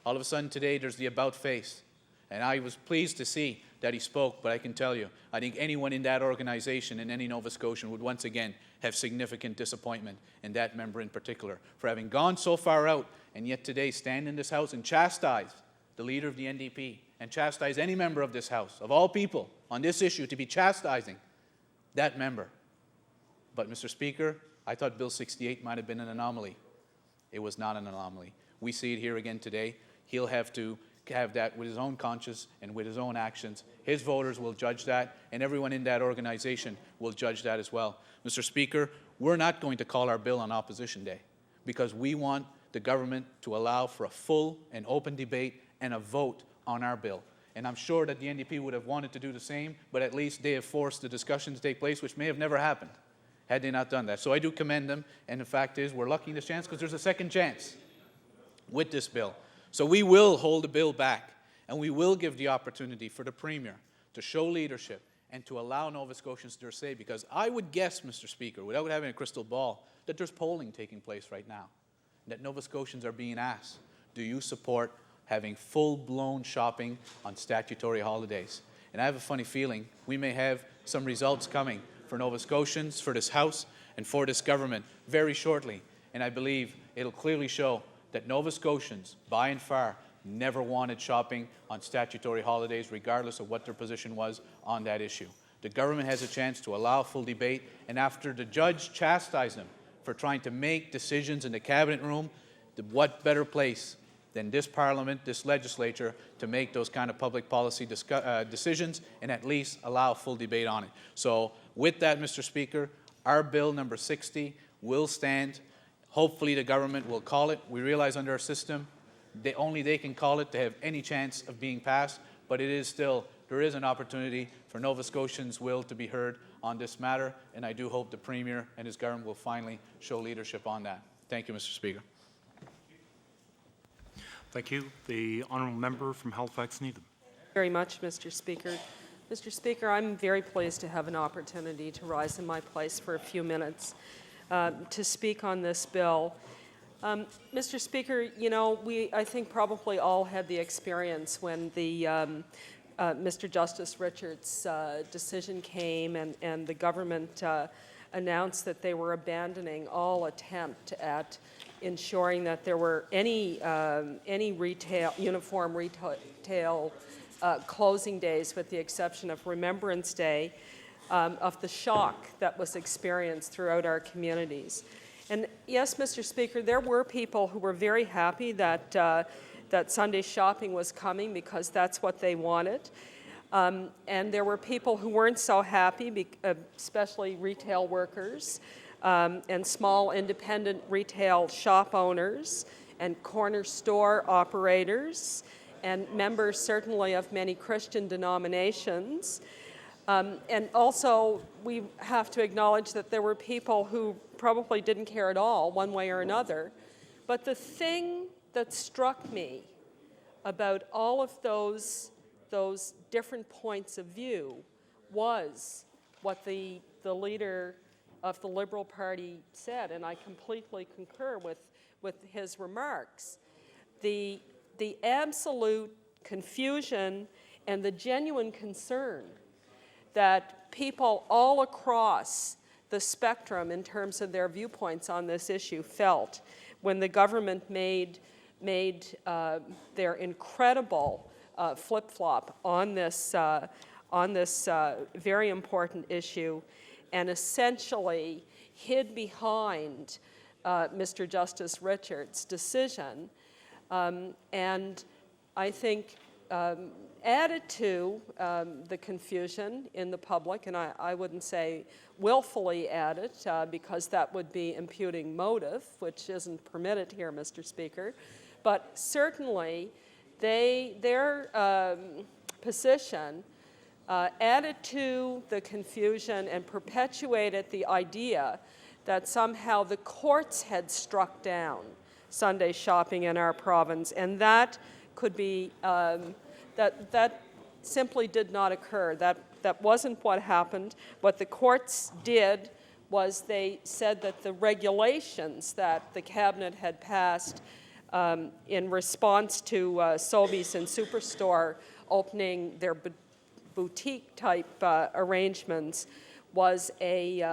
all of a sudden today there's the about face. And I was pleased to see that he spoke, but I can tell you, I think anyone in that organization and any Nova Scotian would once again have significant disappointment in that member in particular for having gone so far out and yet today stand in this House and chastise the leader of the NDP and chastise any member of this House, of all people, on this issue, to be chastising that member. But, Mr. Speaker, I thought Bill 68 might have been an anomaly. It was not an anomaly. We see it here again today. He'll have to have that with his own conscience and with his own actions. His voters will judge that, and everyone in that organization will judge that as well. Mr. Speaker, we're not going to call our bill on Opposition Day because we want the government to allow for a full and open debate and a vote on our bill. And I'm sure that the NDP would have wanted to do the same, but at least they have forced the discussion to take place, which may have never happened had they not done that. So I do commend them, and the fact is we're lucky in this chance because there's a second chance with this bill. So we will hold the bill back, and we will give the opportunity for the Premier to show leadership and to allow Nova Scotians their say, because I would guess, Mr. Speaker, without having a crystal ball, that there's polling taking place right now, that Nova Scotians are being asked, do you support having full-blown shopping on statutory holidays? And I have a funny feeling we may have some results coming for Nova Scotians, for this House, and for this government very shortly. And I believe it'll clearly show that Nova Scotians, by and far, never wanted shopping on statutory holidays, regardless of what their position was on that issue. The government has a chance to allow full debate, and after the judge chastised them for trying to make decisions in the cabinet room, what better place than this Parliament, this legislature, to make those kind of public policy decisions and at least allow full debate on it. So with that, Mr. Speaker, our bill number 60 will stand. Hopefully the government will call it. We realize under our system, only they can call it to have any chance of being passed, but it is still, there is an opportunity for Nova Scotians' will to be heard on this matter, and I do hope the Premier and his government will finally show leadership on that. Thank you, Mr. Speaker. Thank you. The honourable member from Halifax Needham. Very much, Mr. Speaker. Mr. Speaker, I'm very pleased to have an opportunity to rise in my place for a few minutes to speak on this bill. Mr. Speaker, you know, I think probably all had the experience when the Mr. Justice Richard's decision came and the government announced that they were abandoning all attempt at ensuring that there were any uniform retail closing days, with the exception of Remembrance Day, of the shock that was experienced throughout our communities. And yes, Mr. Speaker, there were people who were very happy that, that Sunday shopping was coming because that's what they wanted. And there were people who weren't so happy, especially retail workers and small independent retail shop owners and corner store operators and members certainly of many Christian denominations. And also, we have to acknowledge that there were people who probably didn't care at all, one way or another. But the thing that struck me about all of those different points of view was what the leader of the Liberal Party said, and I completely concur with his remarks. The absolute confusion and the genuine concern that people all across the spectrum in terms of their viewpoints on this issue felt when the government made their incredible flip-flop on this very important issue and essentially hid behind Mr. Justice Richard's decision, and I think added to the confusion in the public, and I wouldn't say willfully added because that would be imputing motive, which isn't permitted here, Mr. Speaker, but certainly their position added to the confusion and perpetuated the idea that somehow the courts had struck down Sunday shopping in our province, and that could be, that simply did not occur. That wasn't what happened. What the courts did was they said that the regulations that the Cabinet had passed in response to Sobeys and Superstore opening their boutique-type arrangements was a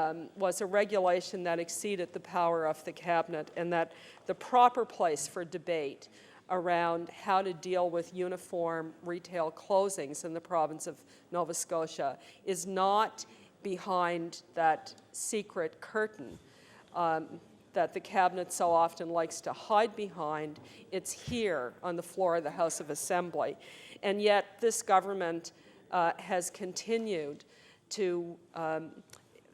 regulation that exceeded the power of the Cabinet, and that the proper place for debate around how to deal with uniform retail closings in the province of Nova Scotia is not behind that secret curtain that the Cabinet so often likes to hide behind. It's here on the floor of the House of Assembly. And yet this government has continued to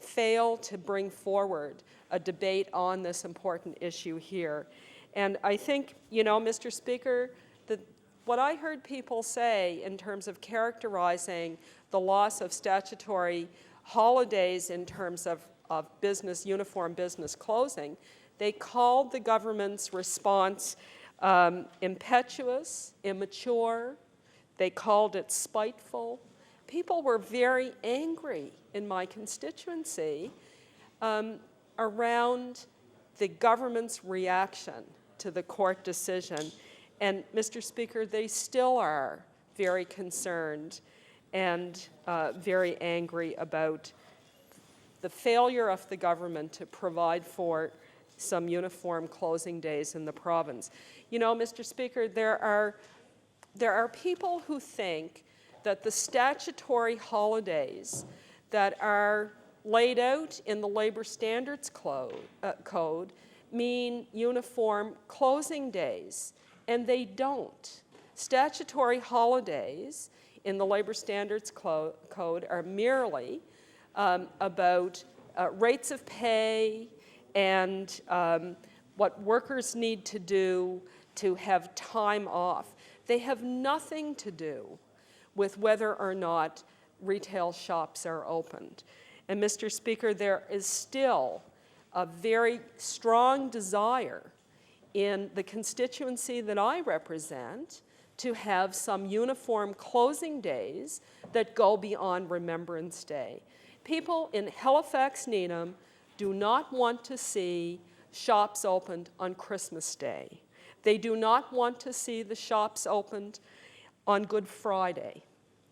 fail to bring forward a debate on this important issue here. And I think, you know, Mr. Speaker, that what I heard people say in terms of characterizing the loss of statutory holidays in terms of business, uniform business closing, they called the government's response impetuous, immature. They called it spiteful. People were very angry in my constituency around the government's reaction to the court decision. And Mr. Speaker, they still are very concerned and very angry about the failure of the government to provide for some uniform closing days in the province. You know, Mr. Speaker, there are people who think that the statutory holidays that are laid out in the Labor Standards Code mean uniform closing days, and they don't. Statutory holidays in the Labor Standards Code are merely about rates of pay and what workers need to do to have time off. They have nothing to do with whether or not retail shops are opened. And Mr. Speaker, there is still a very strong desire in the constituency that I represent to have some uniform closing days that go beyond Remembrance Day. People in Halifax, Needham do not want to see shops opened on Christmas Day. They do not want to see the shops opened on Good Friday.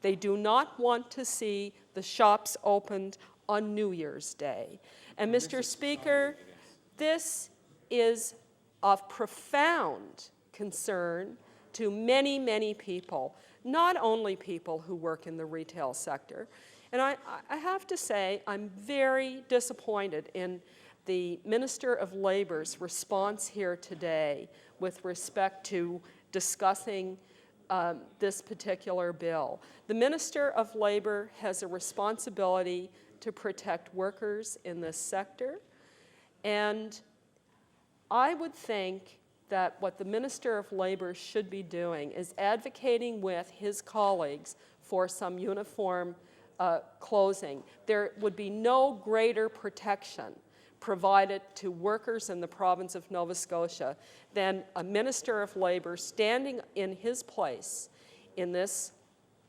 They do not want to see the shops opened on New Year's Day. And Mr. Speaker, this is of profound concern to many, many people. not only people who work in the retail sector. And I have to say, I'm very disappointed in the Minister of Labor's response here today with respect to discussing this particular bill. The Minister of Labor has a responsibility to protect workers in this sector, and I would think that what the Minister of Labor should be doing is advocating with his colleagues for some uniform closing. There would be no greater protection provided to workers in the province of Nova Scotia than a Minister of Labor standing in his place in this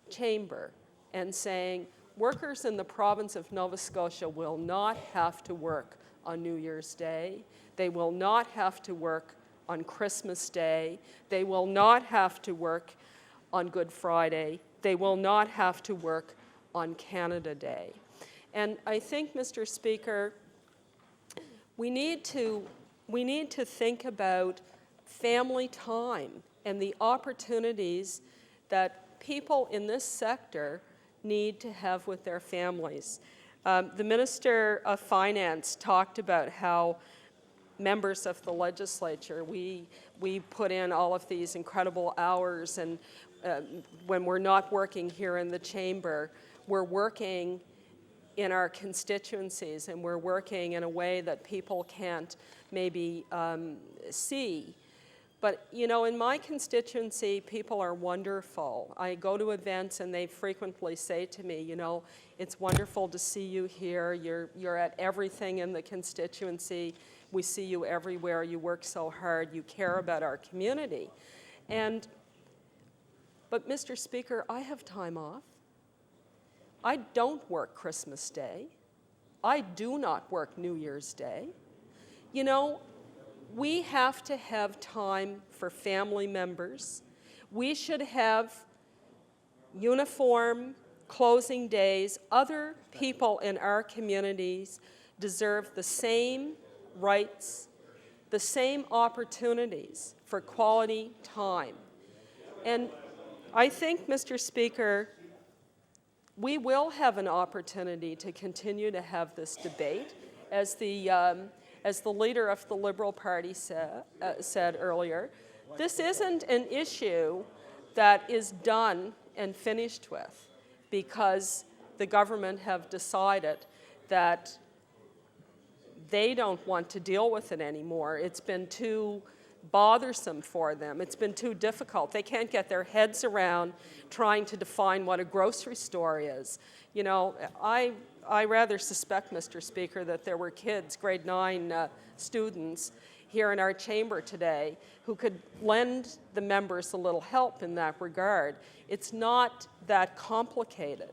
chamber and saying, workers in the province of Nova Scotia will not have to work on New Year's Day. They will not have to work on Christmas Day. They will not have to work on Good Friday. They will not have to work on Canada Day. And I think, Mr. Speaker, we need to think about family time and the opportunities that people in this sector need to have with their families. The Minister of Finance talked about how members of the legislature, we put in all of these incredible hours, and when we're not working here in the chamber, we're working in our constituencies, and we're working in a way that people can't maybe see. But, you know, in my constituency, people are wonderful. I go to events and they frequently say to me, you know, it's wonderful to see you here. You're at everything in the constituency. We see you everywhere. You work so hard. You care about our community. But Mr. Speaker, I have time off. I don't work Christmas Day. I do not work New Year's Day. You know, we have to have time for family members. We should have uniform closing days. Other people in our communities deserve the same rights, the same opportunities for quality time. And I think, Mr. Speaker, we will have an opportunity to continue to have this debate. As the leader of the Liberal Party said earlier, this isn't an issue that is done and finished with because the government have decided that they don't want to deal with it anymore. It's been too bothersome for them. It's been too difficult. They can't get their heads around trying to define what a grocery store is. You know, I rather suspect, Mr. Speaker, that there were kids, grade 9 students, here in our chamber today who could lend the members a little help in that regard. It's not that complicated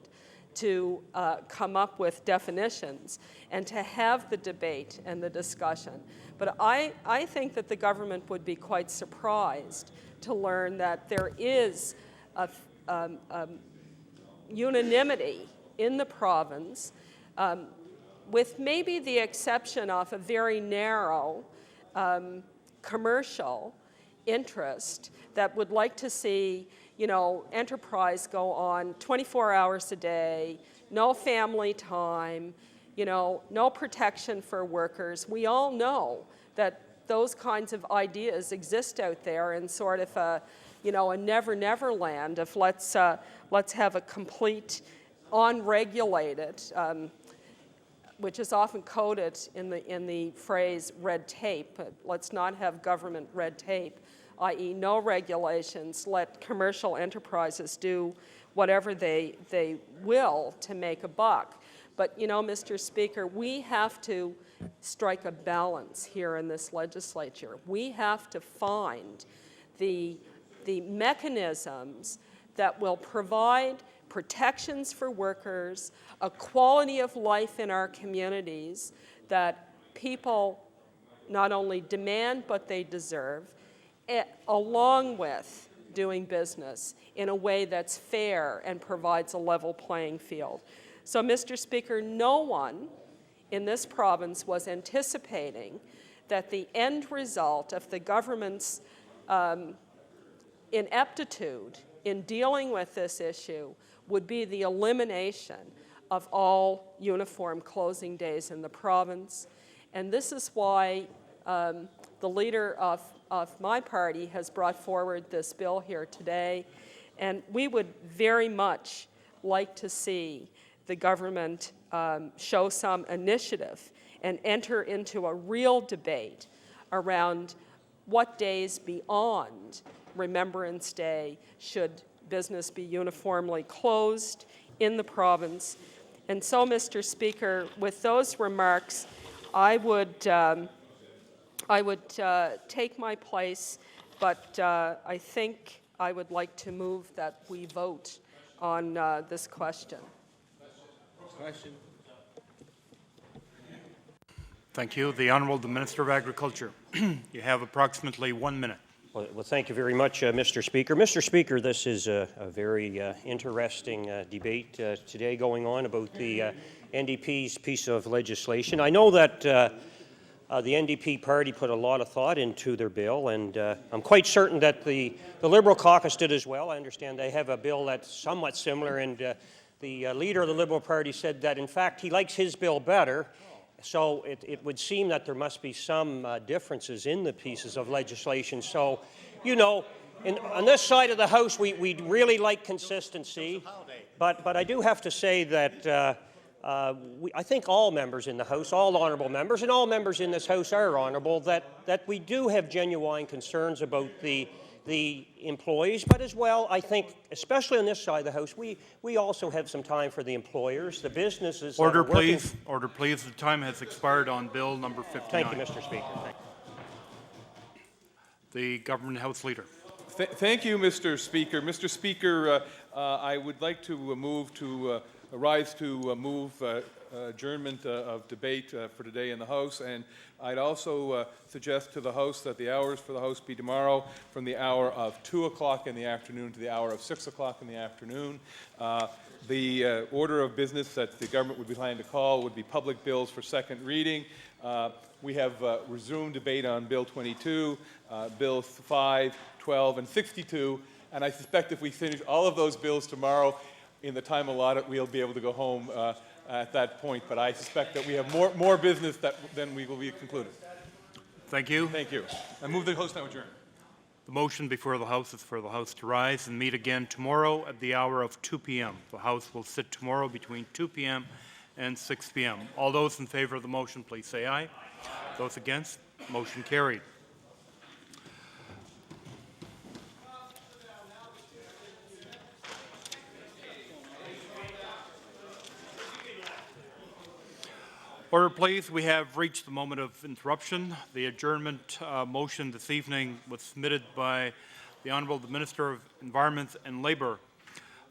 to come up with definitions and to have the debate and the discussion. But I think that the government would be quite surprised to learn that there is a unanimity in the province, with maybe the exception of a very narrow commercial interest that would like to see, you know, enterprise go on 24 hours a day, no family time, you know, no protection for workers. We all know that those kinds of ideas exist out there in sort of a, you know, a never land of let's have a complete unregulated, which is often coded in the phrase red tape. Let's not have government red tape, i.e. no regulations. Let commercial enterprises do whatever they will to make a buck. But, you know, Mr. Speaker, we have to strike a balance here in this legislature. We have to find the mechanisms that will provide protections for workers, a quality of life in our communities that people not only demand but they deserve, along with doing business in a way that's fair and provides a level playing field. So, Mr. Speaker, no one in this province was anticipating that the end result of the government's ineptitude in dealing with this issue would be the elimination of all uniform closing days in the province. And this is why the leader of my party has brought forward this bill here today. And we would very much like to see the government show some initiative and enter into a real debate around what days beyond Remembrance Day should business be uniformly closed in the province. And so, Mr. Speaker, with those remarks, I would take my place, but I think I would like to move that we vote on this question. Thank you. The Honourable Minister of Agriculture. You have approximately 1 minute. Well, thank you very much, Mr. Speaker. Mr. Speaker, this is a very interesting debate today going on about the NDP's piece of legislation. I know that the NDP party put a lot of thought into their bill, and I'm quite certain that the Liberal caucus did as well. I understand they have a bill that's somewhat similar, and the leader of the Liberal Party said that, in fact, he likes his bill better. So it would seem that there must be some differences in the pieces of legislation. So, you know, on this side of the House, we really like consistency. But I do have to say that I think all members in the House, all honourable members, and all members in this House are honourable, that we do have genuine concerns about the employees, but as well, I think, especially on this side of the House, we also have some time for the employers, the businesses. Order, please. Order, please. The time has expired on Bill number 59. Thank you, Mr. Speaker. Thank you. The Government House Leader. Thank you, Mr. Speaker. Mr. Speaker, I would like to rise to move adjournment of debate for today in the House, and I'd also suggest to the House that the hours for the House be tomorrow from the hour of 2 o'clock in the afternoon to the hour of 6 o'clock in the afternoon. The order of business that the government would be planning to call would be public bills for second reading. We have resumed debate on Bill 22, Bills 5, 12, and 62, and I suspect if we finish all of those bills tomorrow in the time allotted, we'll be able to go home at that point, but I suspect that we have more business than we will be concluded. Thank you. Thank you. I move the House now adjourn. The motion before the House is for the House to rise and meet again tomorrow at the hour of 2 p.m. The House will sit tomorrow between 2 p.m. and 6 p.m. All those in favor of the motion, please say aye. Those against, motion carried. Order, please. We have reached the moment of interruption. The adjournment motion this evening was submitted by the Honourable Minister of Environment and Labour.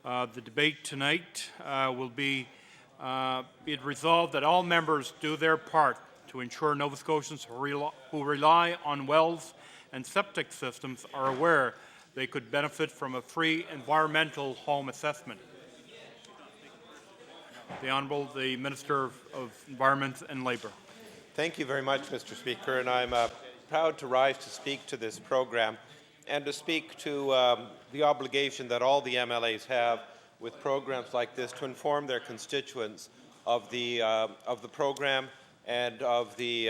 The debate tonight will be it resolved that all members do their part to ensure Nova Scotians who rely on wells and septic systems are aware they could benefit from a free environmental home assessment. The Honourable, the Minister of Environment and Labour. Thank you very much, Mr. Speaker, and I'm proud to rise to speak to this program and to speak to the obligation that all the MLAs have with programs like this to inform their constituents of the program and of the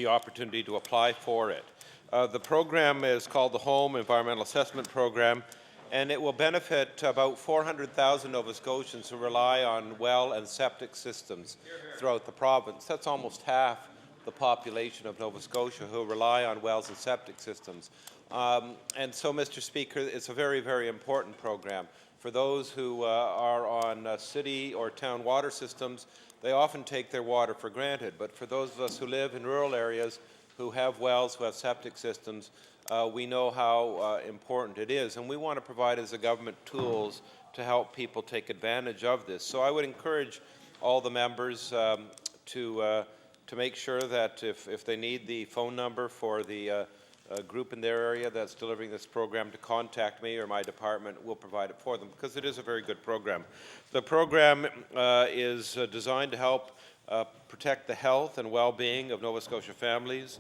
opportunity to apply for it. The program is called the Home Environmental Assessment Program, and it will benefit about 400,000 Nova Scotians who rely on well and septic systems throughout the province. That's almost half the population of Nova Scotia who rely on wells and septic systems. And so, Mr. Speaker, it's a very, very important program. For those who are on city or town water systems, they often take their water for granted. But for those of us who live in rural areas, who have wells, who have septic systems, we know how important it is, and we want to provide as a government tools to help people take advantage of this. So I would encourage all the members to make sure that if they need the phone number for the group in their area that's delivering this program, to contact me or my department. We'll provide it for them because it is a very good program. The program is designed to help protect the health and well-being of Nova Scotia families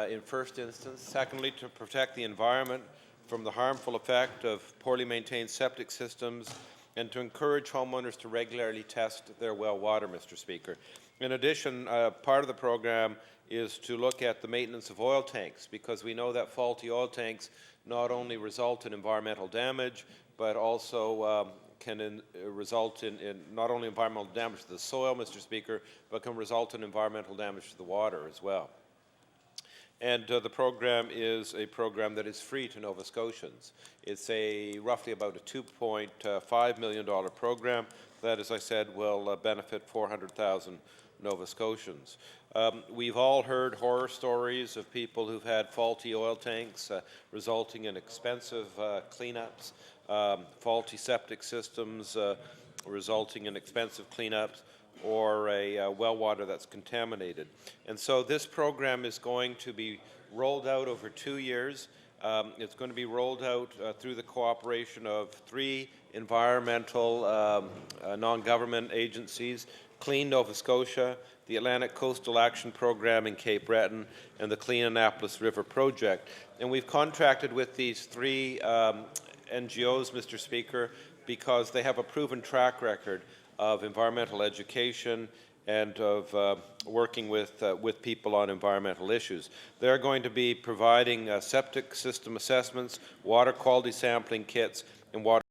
in first instance. Secondly, to protect the environment from the harmful effect of poorly maintained septic systems and to encourage homeowners to regularly test their well water, Mr. Speaker. In addition, part of the program is to look at the maintenance of oil tanks, because we know that faulty oil tanks not only result in environmental damage, but also can result in not only environmental damage to the soil, Mr. Speaker, but can result in environmental damage to the water as well. And the program is a program that is free to Nova Scotians. It's roughly about a $2.5 million program that, as I said, will benefit 400,000 Nova Scotians. We've all heard horror stories of people who've had faulty oil tanks resulting in expensive cleanups, faulty septic systems resulting in expensive cleanups, or a well water that's contaminated. And so this program is going to be rolled out over 2 years. It's going to be rolled out through the cooperation of 3 environmental non-government agencies: Clean Nova Scotia, the Atlantic Coastal Action Program in Cape Breton, and the Clean Annapolis River Project. And we've contracted with these 3 NGOs, Mr. Speaker, because they have a proven track record of environmental education and of working with people on environmental issues. They're going to be providing septic system assessments, water quality sampling kits, and water